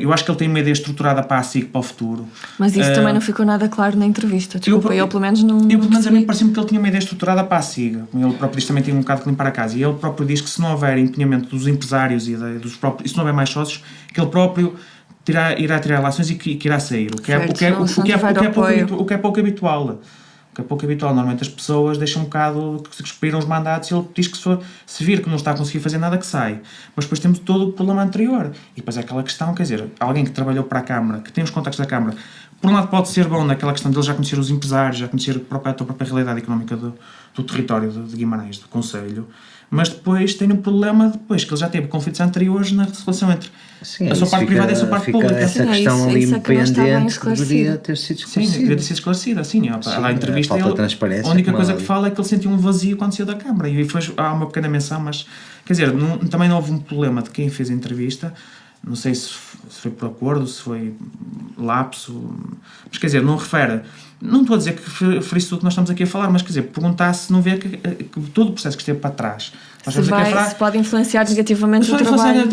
Speaker 3: Eu acho que ele tem uma ideia estruturada para a ACIG, para o futuro.
Speaker 4: Mas isso também não ficou nada claro na entrevista, desculpa, eu pelo menos não...
Speaker 3: Pelo menos a mim parecia-me que ele tinha uma idea estruturada para a ACIG. Ele próprio diz que também tem um bocado que limpar a casa. E ele próprio diz que se não houver empenhamento dos empresários e se não houver mais sócios, que ele próprio irá tirar relações e que irá sair. O que é pouco habitual. Que é pouco habitual. Normalmente as pessoas deixam um bocado que se expiram os mandatos e ele diz que se vir que não está a conseguir fazer nada, que sai. Mas depois temos todo o problema anterior. E depois é aquela questão, quer dizer, alguém que trabalhou para a Câmara, que tem os contactos da Câmara, por um lado pode ser bom naquela questão de ele já conhecer os empresários, já conhecer a própria realidade económica do território de Guimarães, do Concelho, mas depois tem um problema depois, que ele já teve conflitos anteriores na relação entre a sua parte privada e a sua parte pública.
Speaker 5: Essa questão ali independente deveria ter sido esclarecida.
Speaker 3: Sim, deveria ter sido esclarecida, sim. A entrevista, a única coisa que fala é que ele sentiu um vazio quando saiu da Câmara. E há uma pequena menção, mas, quer dizer, também não houve um problema de quem fez a entrevista. Não sei se foi por acordo, se foi lapso, mas quer dizer, não refere. Não estou a dizer que referisse tudo o que nós estamos aqui a falar, mas quer dizer, perguntar se não vê que todo o processo que esteve para trás.
Speaker 4: Se pode influenciar negativamente o trabalho.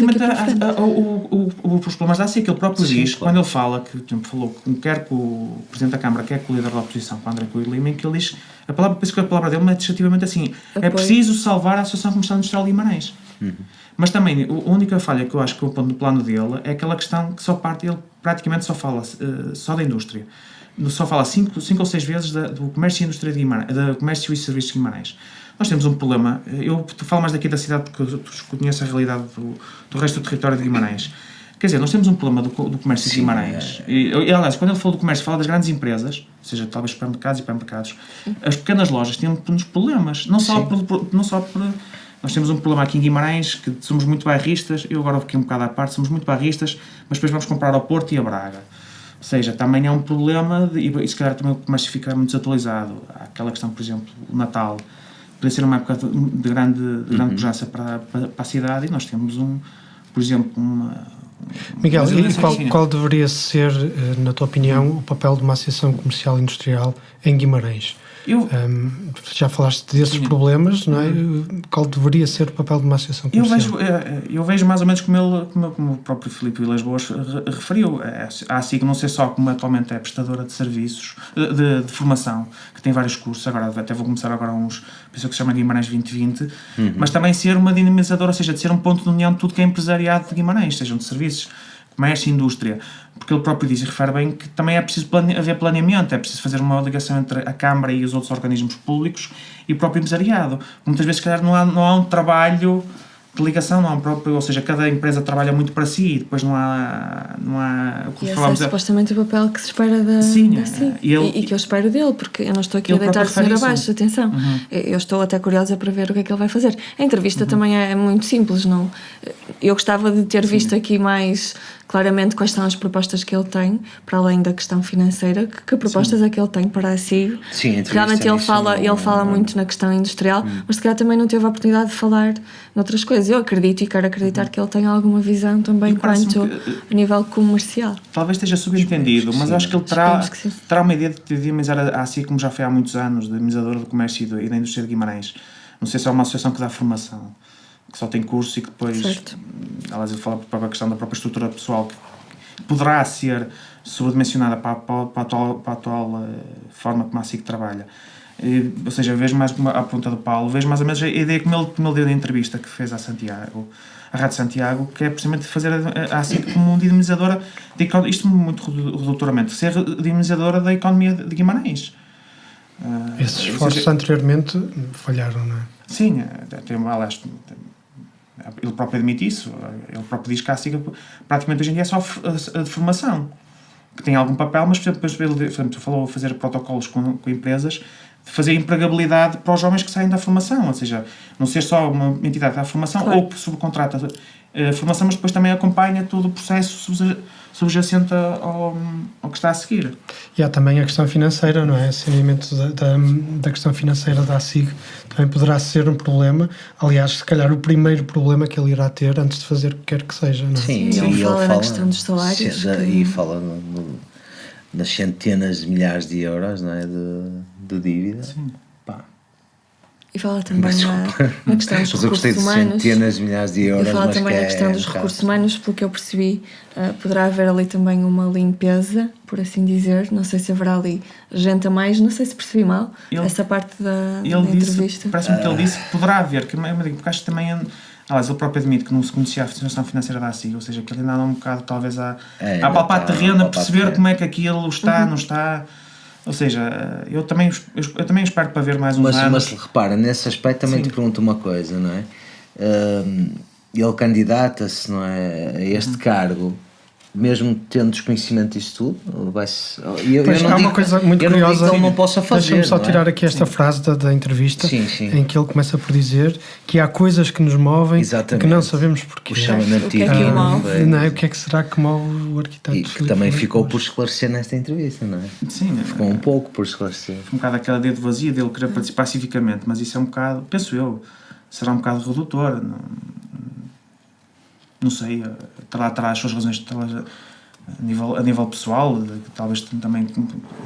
Speaker 3: Os problemas da ACIG, que ele próprio diz, quando ele fala, que por exemplo, falou quer com o Presidente da Câmara, quer com o líder da oposição, com o André Coelho Lima, em que ele diz, penso que a palavra dele é adjetivamente assim, é preciso salvar a Associação Comercial Industrial de Guimarães. Mas também, a única falha que eu acho que eu ponho no plano dele é aquela questão que ele praticamente só fala só da indústria. Só fala 5 ou 6 vezes do comércio e indústria de Guimarães, do comércio e serviços de Guimarães. Nós temos um problema, eu falo mais daqui da cidade porque eu conheço a realidade do resto do território de Guimarães. Quer dizer, nós temos um problema do comércio de Guimarães. E, aliás, quando ele falou do comércio, fala das grandes empresas, ou seja, talvez supermercados e hipermercados. As pequenas lojas têm uns problemas, não só por nós temos um problema aqui em Guimarães, que somos muito bairristas, eu agora fiquei um bocado à parte, somos muito bairristas, mas depois vamos comprar ao Porto e a Braga. Ou seja, também é um problema, e se calhar também o comércio fica muito desatualizado. Há aquela questão, por exemplo, o Natal, poderia ser uma época de grande pujança para a cidade, e nós temos por exemplo,
Speaker 2: Miguel, e qual deveria ser, na tua opinião, o papel de uma associação comercial industrial em Guimarães? Já falaste desses problemas, não é? Qual deveria ser o papel de uma associação comercial?
Speaker 3: Eu vejo mais ou menos como o próprio Filipe Vilas Boas referiu. A ACIG não ser só como atualmente é prestadora de serviços, de formação, que tem vários cursos, agora até vou começar agora penso que se chama Guimarães 2020, mas também ser uma dinamizadora, ou seja, de ser um ponto de união de tudo que é empresariado de Guimarães, sejam de serviços, comércio e indústria, porque ele próprio diz e refere bem que também é preciso haver planeamento, é preciso fazer uma ligação entre a Câmara e os outros organismos públicos e o próprio empresariado. Muitas vezes, se calhar, não há um trabalho de ligação, não há ou seja, cada empresa trabalha muito para si e depois não há o que falamos.
Speaker 4: Esse é supostamente o papel que se espera da CIG e que eu espero dele, porque eu não estou aqui a deitar o senhor abaixo, atenção. Eu estou até curiosa para ver o que é que ele vai fazer. A entrevista também é muito simples, não? Eu gostava de ter visto aqui mais claramente quais são as propostas que ele tem, para além da questão financeira, que propostas é que ele tem para a CIG. Realmente ele fala muito na questão industrial, mas se calhar também não teve a oportunidade de falar noutras coisas. Eu acredito e quero acreditar que ele tem alguma visão também quanto a nível comercial.
Speaker 3: Talvez esteja subentendido, mas acho que ele terá uma ideia de dinamizar a CIG, como já foi há muitos anos, de dinamizadora do comércio e da indústria de Guimarães. Não sei se é uma associação que dá formação, que só tem curso e que depois, aliás, ele fala para a questão da própria estrutura pessoal, que poderá ser sobredimensionada para a atual forma como a SIC trabalha. Ou seja, vejo mais a pergunta do Paulo, vejo mais ou menos a ideia como ele deu na entrevista que fez à Rádio Santiago, que é precisamente fazer a SIC como uma dinamizadora, isto muito redutamente, ser dinamizadora da economia de Guimarães.
Speaker 2: Esses esforços anteriormente falharam, não é?
Speaker 3: Sim, aliás, ele próprio admite isso. Ele próprio diz que a SIG praticamente hoje em dia é só de formação. que tem algum papel, mas, por exemplo, falou fazer protocolos com empresas, de fazer empregabilidade para os jovens que saem da formação, ou seja, não ser só uma entidade da formação, ou que subcontrata a formação, mas depois também acompanha todo o processo subjacente ao que está a seguir.
Speaker 2: E há também a questão financeira, não é? O saneamento da questão financeira da ASIG também poderá ser um problema. Aliás, se calhar o primeiro problema que ele irá ter antes de fazer o que quer que seja, não é?
Speaker 5: Sim,
Speaker 4: e ele fala na questão dos salários.
Speaker 5: E fala nas centenas de milhares de euros, não é? De dívida.
Speaker 3: Sim.
Speaker 4: E fala também na questão dos recursos humanos.
Speaker 5: Centenas de milhares de euros.
Speaker 4: E fala também na questão dos recursos humanos, pelo que eu percebi, poderá haver ali também uma limpeza, por assim dizer. Não sei se haverá ali gente a mais, não sei se percebi mal essa parte da entrevista.
Speaker 3: Parece-me que ele disse que poderá haver, porque acho que também, aliás, ele próprio admite que não se conhecia a situação financeira da ASIG, ou seja, que ele ainda anda um bocado, talvez, a palpar terreno, a perceber como é que aquilo está, não está. Ou seja, eu também espero para ver mais uns anos.
Speaker 5: Mas repara, nesse aspecto também te pergunto uma coisa, não é? Ele candidata-se, não é, a este cargo, mesmo tendo desconhecimento disso tudo, vai-se...
Speaker 2: Há uma coisa muito curiosa.
Speaker 5: Que ele não possa fazer.
Speaker 2: Deixa-me só tirar aqui esta frase da entrevista, em que ele começa por dizer que há coisas que nos movem e que não sabemos porquê.
Speaker 4: O que é que move?
Speaker 2: Não é? O que é que será que move o arquiteto?
Speaker 5: E que também ficou por esclarecer nesta entrevista, não é?
Speaker 3: Sim.
Speaker 5: Ficou um pouco por esclarecer.
Speaker 3: Um bocado aquela dedo vazia dele querer participar civicamente, mas isso é um bocado, penso eu, será um bocado redutor. Não sei, terá as suas razões a nível pessoal, talvez também...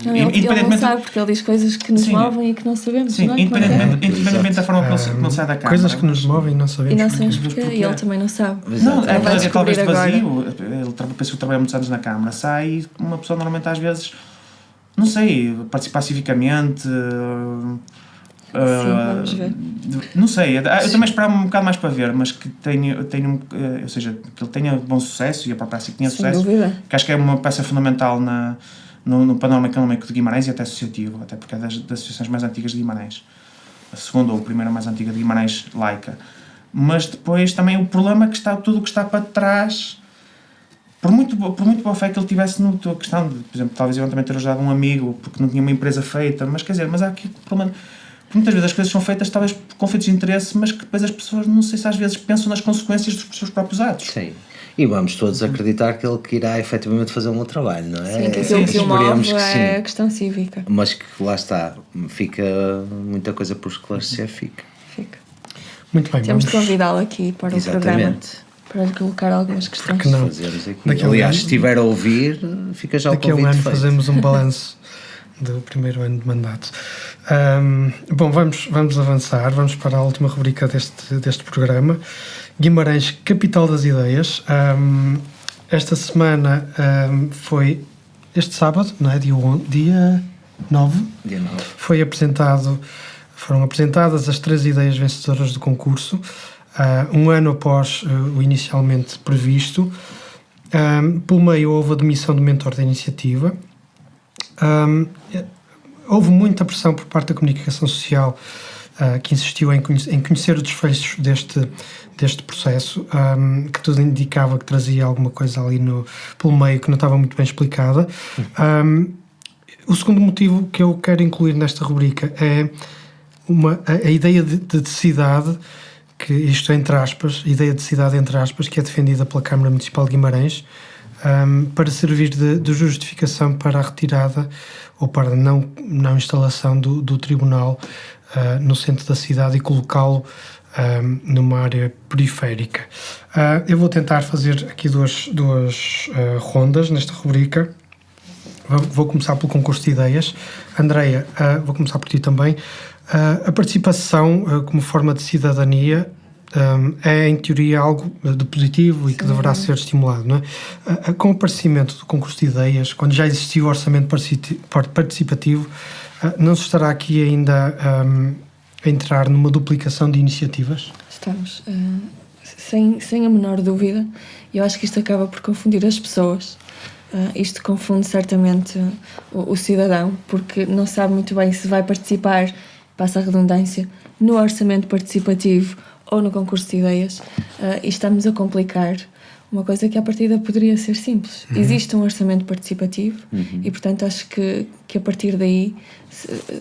Speaker 4: Ele não sabe, porque ele diz coisas que nos movem e que não sabemos.
Speaker 3: Sim, independentemente da forma como ele sai da Câmara.
Speaker 2: Coisas que nos movem e não sabemos.
Speaker 4: E não sabemos porque e ele também não sabe.
Speaker 3: Não, é talvez vazio. Ele penso que trabalha muitos anos na Câmara, sai e uma pessoa normalmente às vezes, não sei, participar civicamente...
Speaker 4: vamos ver.
Speaker 3: Não sei, eu também esperava um bocado mais para ver, mas que ou seja, que ele tenha bom sucesso e a própria SIC tenha sucesso, que acho que é uma peça fundamental no panorama económico de Guimarães e até associativo, até porque é das associações mais antigas de Guimarães, a segunda ou a primeira mais antiga de Guimarães, laica. Mas depois também o problema é que tudo o que está para trás, por muito boa fé que ele tivesse na questão de, por exemplo, talvez eu também ter ajudado um amigo porque não tinha uma empresa feita, mas quer dizer, mas há aqui problema. Muitas vezes as coisas são feitas talvez por conflitos de interesse, mas que depois as pessoas, não sei se às vezes pensam nas consequências dos seus próprios atos.
Speaker 5: Sim. E vamos todos acreditar que ele irá efetivamente fazer um bom trabalho, não é?
Speaker 4: Sim, que aquilo que o move é a questão cívica.
Speaker 5: Mas que lá está, fica muita coisa por esclarecer, fica.
Speaker 2: Muito bem.
Speaker 4: Temos de convidá-lo aqui para o programa, para lhe colocar algumas questões.
Speaker 2: Porque não?
Speaker 5: Aliás, se estiver a ouvir, fica já o convite feito.
Speaker 2: Daqui a um ano fazemos um balanço do primeiro ano de mandato. Bom, vamos avançar, vamos para a última rubrica deste programa. Guimarães, capital das ideias. Esta semana foi este sábado, não é? Dia 9. Foram apresentadas as 3 ideias vencedoras do concurso, um ano após o inicialmente previsto. Pelo meio houve a demissão do mentor da iniciativa. Houve muita pressão por parte da comunicação social que insistiu em conhecer os desfechos deste processo, que tudo indicava que trazia alguma coisa ali pelo meio que não estava muito bem explicada. O segundo motivo que eu quero incluir nesta rubrica é a ideia de cidade, que isto entre aspas, ideia de cidade entre aspas, que é defendida pela Câmara Municipal de Guimarães, para servir de justificação para a retirada ou para a não instalação do tribunal no centro da cidade e colocá-lo numa área periférica. Eu vou tentar fazer aqui duas rondas nesta rubrica. Vou começar pelo concurso de ideias. Andreia, vou começar por ti também. A participação como forma de cidadania é, em teoria, algo de positivo e que deverá ser estimulado, não é? Com o aparecimento do concurso de ideias, quando já existia o orçamento participativo, não se estará aqui ainda a entrar numa duplicação de iniciativas?
Speaker 4: Estamos, sem a menor dúvida. Eu acho que isto acaba por confundir as pessoas. Isto confunde certamente o cidadão, porque não sabe muito bem se vai participar, passa a redundância, no orçamento participativo ou no concurso de ideias, e estamos a complicar uma coisa que à partida poderia ser simples. Existe um orçamento participativo e, portanto, acho que a partir daí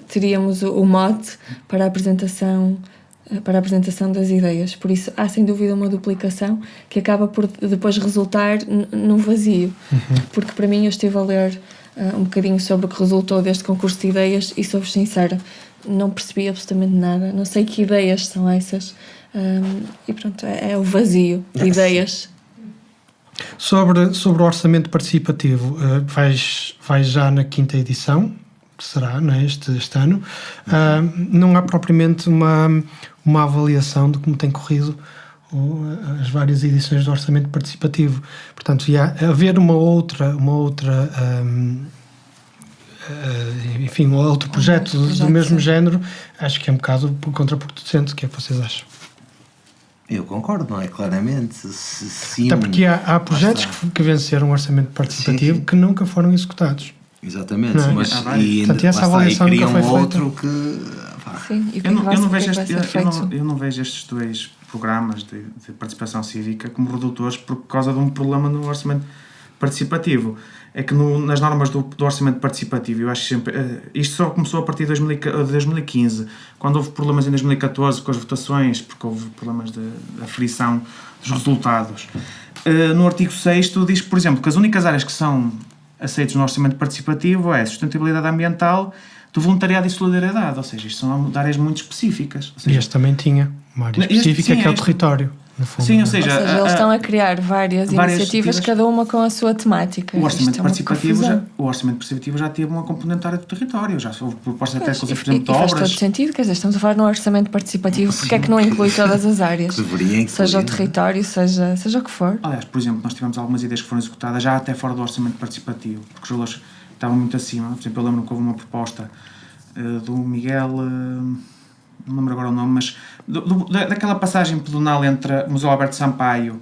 Speaker 4: teríamos o mote para a apresentação das ideias. Por isso, há sem dúvida uma duplicação que acaba por depois resultar num vazio. Porque para mim, eu estive a ler um bocadinho sobre o que resultou deste concurso de ideias e, sou-vos sincera, não percebi absolutamente nada. Não sei que ideias são essas. E pronto, é o vazio de ideias.
Speaker 2: Sobre o orçamento participativo, vais já na 5ª edição, que será, não é, este ano. Não há propriamente uma avaliação de como tem corrido as várias edições do orçamento participativo. Portanto, ia haver enfim, outro projeto do mesmo género, acho que é um bocado contraproducente. O que é que vocês acham?
Speaker 5: Eu concordo, não é? Claramente. Sim,
Speaker 2: até porque há projetos que venceram o orçamento participativo que nunca foram executados.
Speaker 5: Exatamente,
Speaker 2: não é?
Speaker 5: Mas
Speaker 2: portanto, essa avaliação nunca foi
Speaker 5: outro
Speaker 2: feita.
Speaker 4: Sim, e
Speaker 3: eu não vejo estes 2 programas de participação cívica como redutores por causa de um problema no orçamento participativo. É que nas normas do orçamento participativo, eu acho sempre... isto só começou a partir de 2015, quando houve problemas em 2014 com as votações, porque houve problemas de aferição dos resultados. No artigo 6º diz, por exemplo, que as únicas áreas que são aceitas no orçamento participativo é sustentabilidade ambiental, do voluntariado e solidariedade, ou seja, isto são áreas muito específicas. Ou seja,
Speaker 2: e este também tinha uma área específica, que é o território. No fundo,
Speaker 3: sim, ou seja,
Speaker 4: eles estão a criar várias iniciativas, cada uma com a sua temática.
Speaker 3: O orçamento participativo já teve uma componente área do território, já houve propostas até com os de
Speaker 4: faz
Speaker 3: obras.
Speaker 4: todo sentido, quer dizer, estamos a falar num orçamento participativo, porque é que não inclui todas as áreas? Seja o território, seja o que for.
Speaker 3: Aliás, por exemplo, nós tivemos algumas ideias que foram executadas já até fora do orçamento participativo, porque os valores estavam muito acima. Por exemplo, eu lembro-me que houve uma proposta do Miguel... não lembro agora o nome, mas daquela passagem pedonal entre o Museu Alberto Sampaio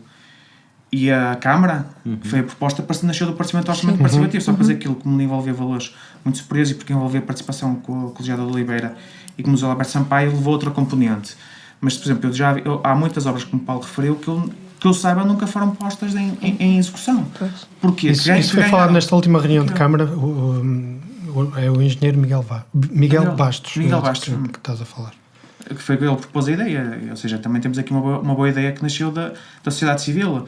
Speaker 3: e a Câmara, que foi a proposta para se nascer do orçamento participativo, só para dizer aquilo como envolvia valores muito superiores e porque envolvia participação com a Colegiada de Oliveira e que o Museu Alberto Sampaio levou outra componente. Mas, por exemplo, há muitas obras, como o Paulo referiu, que eu saiba nunca foram postas em execução. Porquê?
Speaker 2: Isso foi falado nesta última reunião de Câmara, é o engenheiro Miguel Bastos que estás a falar.
Speaker 3: Que foi ele que propôs a ideia, ou seja, também temos aqui uma boa ideia que nasceu da sociedade civil,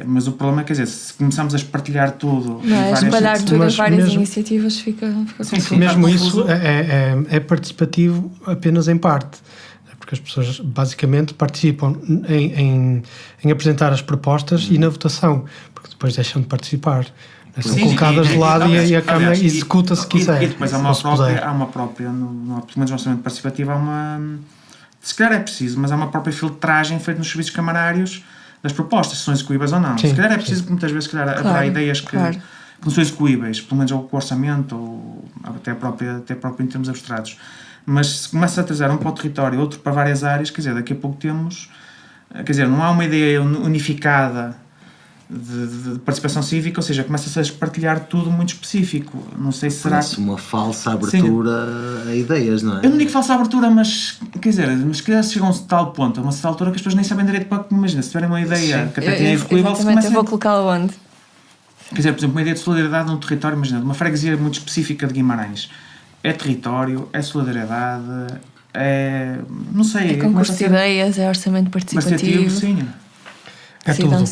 Speaker 3: mas o problema é, quer dizer, se começarmos a espartilhar tudo
Speaker 4: espalhar tudo em várias iniciativas fica
Speaker 3: sim,
Speaker 2: mesmo isso é participativo apenas em parte, porque as pessoas basicamente participam em apresentar as propostas e na votação, porque depois deixam de participar. São colocadas de lado e a Câmara executa se quiser.
Speaker 3: E depois há uma própria no orçamento participativo, se calhar é preciso, mas há uma própria filtragem feita nos serviços camarários das propostas, se são execuíveis ou não. Se calhar é preciso, muitas vezes, haverá ideias que não são execuíveis, pelo menos com o orçamento, ou até próprio em termos abstratos. Mas se começa a trazer um para o território, outro para várias áreas, quer dizer, daqui a pouco temos... Quer dizer, não há uma ideia unificada de participação cívica, ou seja, começa-se a espartilhar tudo muito específico. Não sei se será...
Speaker 5: Parece uma falsa abertura a ideias, não é?
Speaker 3: Eu não digo falsa abertura, mas quer dizer, chega a um tal ponto, a uma certa altura que as pessoas nem sabem direito para que, imagina, se tiverem uma ideia que até tem execuível, se começa...
Speaker 4: Eu vou colocá-la onde?
Speaker 3: Quer dizer, por exemplo, uma ideia de solidariedade num território, imagina, uma freguesia muito específica de Guimarães. É território, é solidariedade, é... não sei...
Speaker 4: É concurso de ideias, é orçamento participativo.
Speaker 3: Sim.
Speaker 2: É tudo.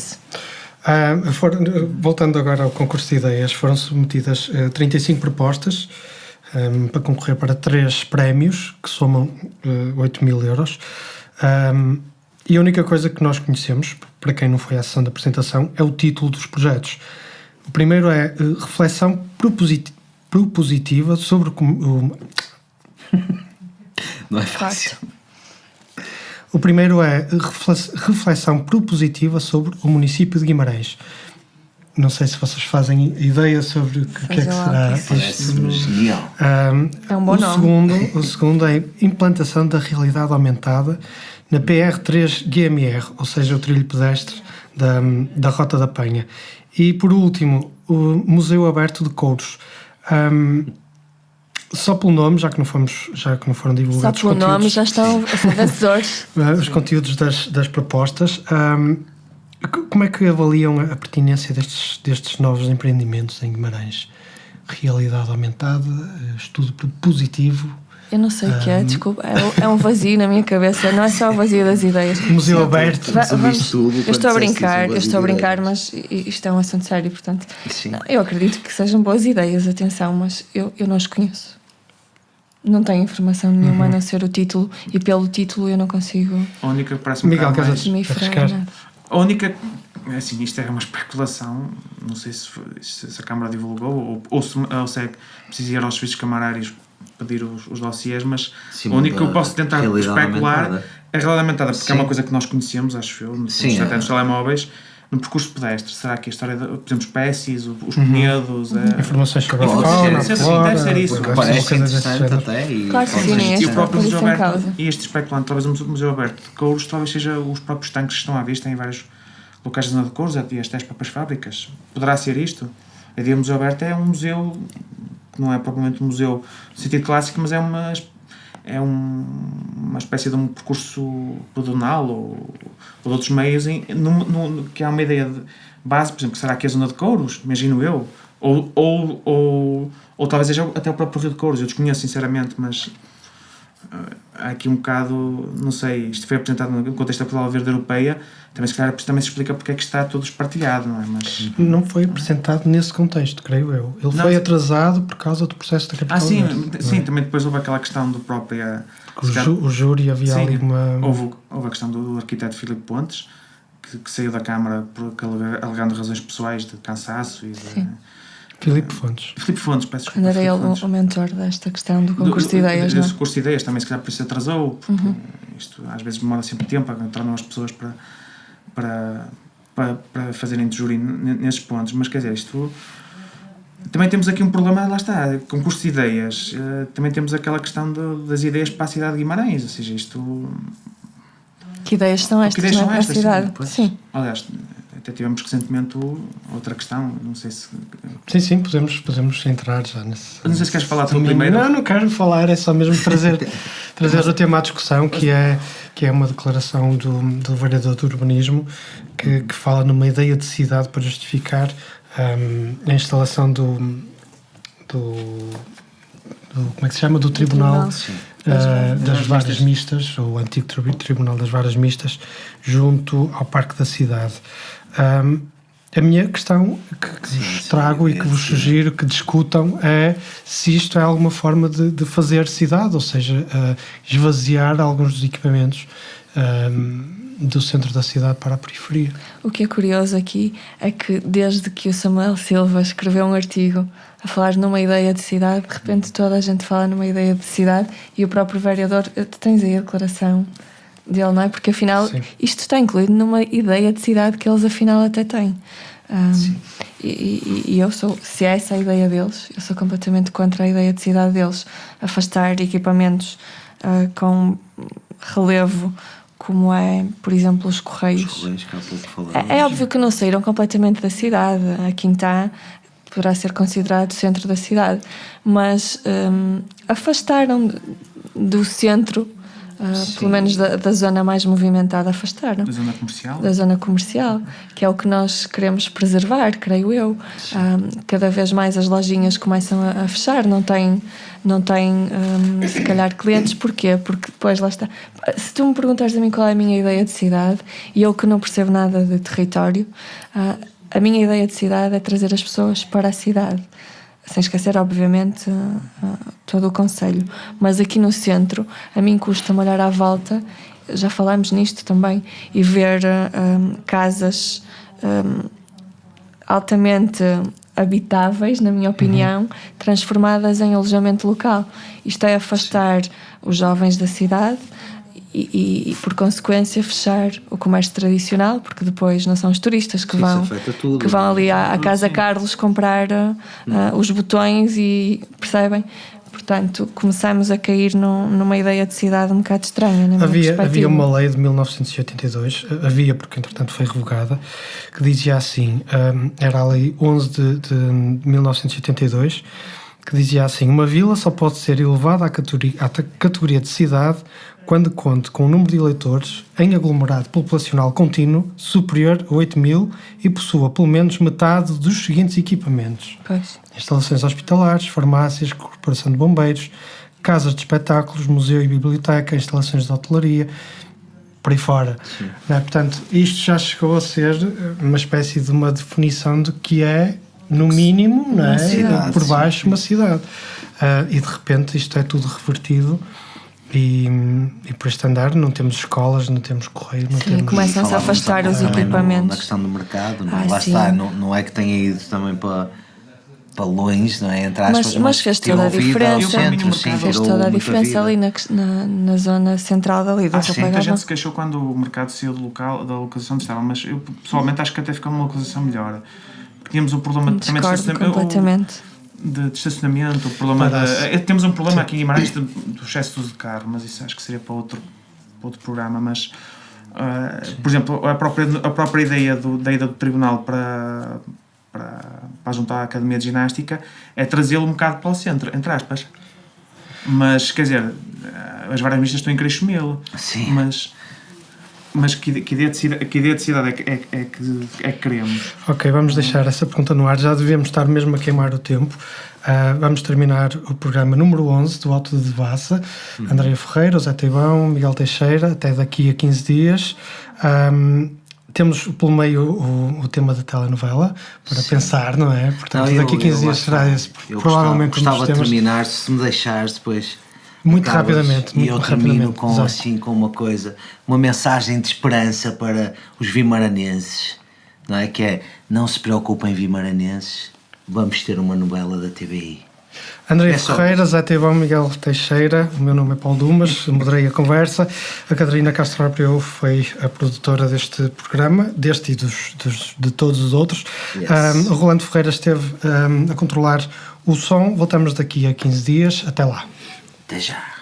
Speaker 2: Voltando agora ao concurso de ideias, foram submetidas 35 propostas para concorrer para 3 prémios, que somam 8.000 euros. E a única coisa que nós conhecemos, para quem não foi à sessão de apresentação, é o título dos projetos. O primeiro é Reflexão Propositiva sobre o...
Speaker 5: Não é fácil.
Speaker 2: O primeiro é Reflexão Propositiva sobre o município de Guimarães. Não sei se vocês fazem ideia sobre o que é que será.
Speaker 5: Parece-me genial.
Speaker 4: É um bom nome.
Speaker 2: O segundo é Implantação da Realidade Aumentada na PR3-GMR, ou seja, o trilho pedestre da Rota da Penha. E, por último, o Museu Aberto de Couros. Só pelo nome, já que não foram divulgados
Speaker 4: só pelo nome já estão vencedores.
Speaker 2: Os conteúdos das propostas. Como é que avaliam a pertinência destes novos empreendimentos em Guimarães? Realidade aumentada, estudo positivo?
Speaker 4: Eu não sei o que é, desculpa. É um vazio na minha cabeça, não é só o vazio das ideias.
Speaker 2: Museu aberto.
Speaker 4: Eu estou a brincar, mas isto é um assunto sério, portanto. Eu acredito que sejam boas ideias, atenção, mas eu não as conheço. Não tenho informação nenhuma a não ser o título, e pelo título eu não consigo.
Speaker 3: A única que parece-me
Speaker 2: Miguel,
Speaker 3: mais...
Speaker 2: arriscar?
Speaker 3: A única, assim, isto é uma especulação, não sei se a Câmara divulgou ou se é preciso ir aos serviços camarários pedir os dossiês, mas a única que eu posso tentar especular é a realidade aumentada, porque é uma coisa que nós conhecemos, acho eu, até nos telemóveis, no percurso pedestre. Será que a história, por exemplo, espécies, os penedos...
Speaker 2: Informações sobre a fauna, flora...
Speaker 3: Deve ser isso.
Speaker 5: Parece interessante até.
Speaker 4: Claro que sim,
Speaker 3: e o próprio Museu
Speaker 4: em
Speaker 3: Aberto,
Speaker 4: causa.
Speaker 3: e este especulante, talvez o Museu Aberto de Couros, talvez seja os próprios tanques que estão à vista em vários locais da zona de Couros, e até as próprias fábricas. Poderá ser isto? A dia Museu Aberto é um museu que não é propriamente um museu no sentido clássico, mas é uma espécie de um percurso pedonal ou de outros meios que há uma ideia de base, por exemplo, que será que é a zona de Couros, imagino eu, ou talvez seja até o próprio Rio de Couros, eu desconheço sinceramente, mas há aqui um bocado, não sei, isto foi apresentado no contexto da Portugal Verde Europeia, também se calhar também se explica porque é que está tudo espartilhado, não é? Mas
Speaker 2: não foi apresentado nesse contexto, creio eu. Ele foi atrasado por causa do processo da capital.
Speaker 3: Sim, também depois houve aquela questão do próprio...
Speaker 2: O júri, havia ali uma...
Speaker 3: Houve a questão do arquiteto Filipe Pontes, que saiu da Câmara alegando razões pessoais de cansaço e de...
Speaker 2: Filipe Fontes,
Speaker 3: peço desculpa.
Speaker 4: Era ele o mentor desta questão do concurso de ideias, não é?
Speaker 3: Esse concurso de ideias também, se calhar, por isso atrasou, porque isto às vezes demora sempre tempo a entrar novas pessoas para fazerem de júri nesses pontos, mas quer dizer, isto... Também temos aqui um problema, lá está, concurso de ideias, também temos aquela questão das ideias para a cidade de Guimarães, ou seja, isto...
Speaker 4: Que ideias são estas, não é para a cidade? Sim.
Speaker 3: Aliás, até tivemos recentemente outra questão, não sei se...
Speaker 2: Sim, podemos entrar já nesse...
Speaker 3: Não sei se queres falar tu primeiro.
Speaker 2: Não quero falar, é só mesmo trazer o tema à discussão, que é uma declaração do vereador do urbanismo que fala numa ideia de cidade para justificar a instalação do como é que se chama? Do Tribunal das Varas Mistas, ou o antigo Tribunal das Varas Mistas, junto ao Parque da Cidade. A minha questão que vos trago e que vos sugiro que discutam é se isto é alguma forma de fazer cidade, ou seja, esvaziar alguns dos equipamentos do centro da cidade para a periferia.
Speaker 4: O que é curioso aqui é que desde que o Samuel Silva escreveu um artigo a falar numa ideia de cidade, de repente toda a gente fala numa ideia de cidade, e o próprio vereador, tens aí a declaração dele, não é? Porque afinal isto está incluído numa ideia de cidade que eles afinal até têm. E eu sou, se é essa a ideia deles, eu sou completamente contra a ideia de cidade deles, afastar equipamentos com relevo, como é, por exemplo, os Correios.
Speaker 5: Que há pouco falamos.
Speaker 4: É óbvio que não saíram completamente da cidade. A Quintá poderá ser considerado centro da cidade, mas afastaram do centro, pelo menos da zona mais movimentada, afastaram.
Speaker 3: Da zona comercial?
Speaker 4: Da zona comercial, que é o que nós queremos preservar, creio eu. Cada vez mais as lojinhas começam a fechar, não têm se calhar clientes. Porquê? Porque depois lá está. Se tu me perguntares a mim qual é a minha ideia de cidade, e eu que não percebo nada de território, a minha ideia de cidade é trazer as pessoas para a cidade, sem esquecer, obviamente, todo o concelho. Mas aqui no centro, a mim custa-me olhar à volta, já falámos nisto também, e ver casas altamente habitáveis, na minha opinião, transformadas em alojamento local. Isto é afastar os jovens da cidade e por consequência fechar o comércio tradicional, porque depois não são os turistas que vão ali à Casa Carlos comprar os botões, e percebem? Portanto, começamos a cair numa ideia de cidade um bocado estranha, na minha perspectiva.
Speaker 2: Havia uma lei de 1982, porque entretanto foi revogada, que dizia assim, era a lei 11 de 1982, que dizia assim: uma vila só pode ser elevada à categoria de cidade quando conte com um número de eleitores em aglomerado populacional contínuo superior a 8.000 e possua pelo menos metade dos seguintes equipamentos: instalações hospitalares, farmácias, corporação de bombeiros, casas de espetáculos, museu e biblioteca, instalações de hotelaria, por aí fora. Não é? Portanto, isto já chegou a ser uma espécie de uma definição do que é, no mínimo, não é?
Speaker 5: Cidade,
Speaker 2: por baixo, uma cidade. E de repente isto é tudo revertido. E por este andar não temos escolas, não temos correio, não temos...
Speaker 4: começam-se a afastar os equipamentos.
Speaker 5: Na questão do mercado, não é? Lá está, não é que tenha ido também para longe, não é? Entre aspas,
Speaker 4: mas fez toda a diferença. Fez toda a diferença ali na zona central dali.
Speaker 3: Acho que muita gente se queixou quando o mercado saiu da localização onde estava, mas eu pessoalmente acho que até ficou numa localização melhor. Porque tínhamos um problema de estacionamento, o problema temos um problema aqui em Guimarães do excesso de uso de carro, mas isso acho que seria para outro programa. Mas por exemplo, a própria ideia da ida do tribunal para juntar à Academia de Ginástica é trazê-lo um bocado para o centro, entre aspas. Mas quer dizer, as várias ministras estão em Creixo-Melo, mas que ideia de cidade é que queremos?
Speaker 2: Ok, vamos deixar essa pergunta no ar. Já devemos estar mesmo a queimar o tempo. Vamos terminar o programa número 11 do Alto de Devassa. Andréia Ferreira, José Teibão, Miguel Teixeira, até daqui a 15 dias. Temos pelo meio o tema da telenovela para pensar, não é? Portanto, daqui a 15 dias será esse, provavelmente,
Speaker 5: gostava de terminar, se me deixares depois.
Speaker 2: Muito rapidamente.
Speaker 5: E eu termino com uma coisa, uma mensagem de esperança para os vimaranenses, não é? Que é: não se preocupem, vimaranenses, vamos ter uma novela da TVI.
Speaker 2: Andréia Ferreira, Zé Teibão, Miguel Teixeira, o meu nome é Paulo Dumas, moderei a conversa. A Catarina Castro Abreu foi a produtora deste programa, deste e de todos os outros. O Rolando Ferreira esteve a controlar o som. Voltamos daqui a 15 dias. Até lá.
Speaker 5: Até já.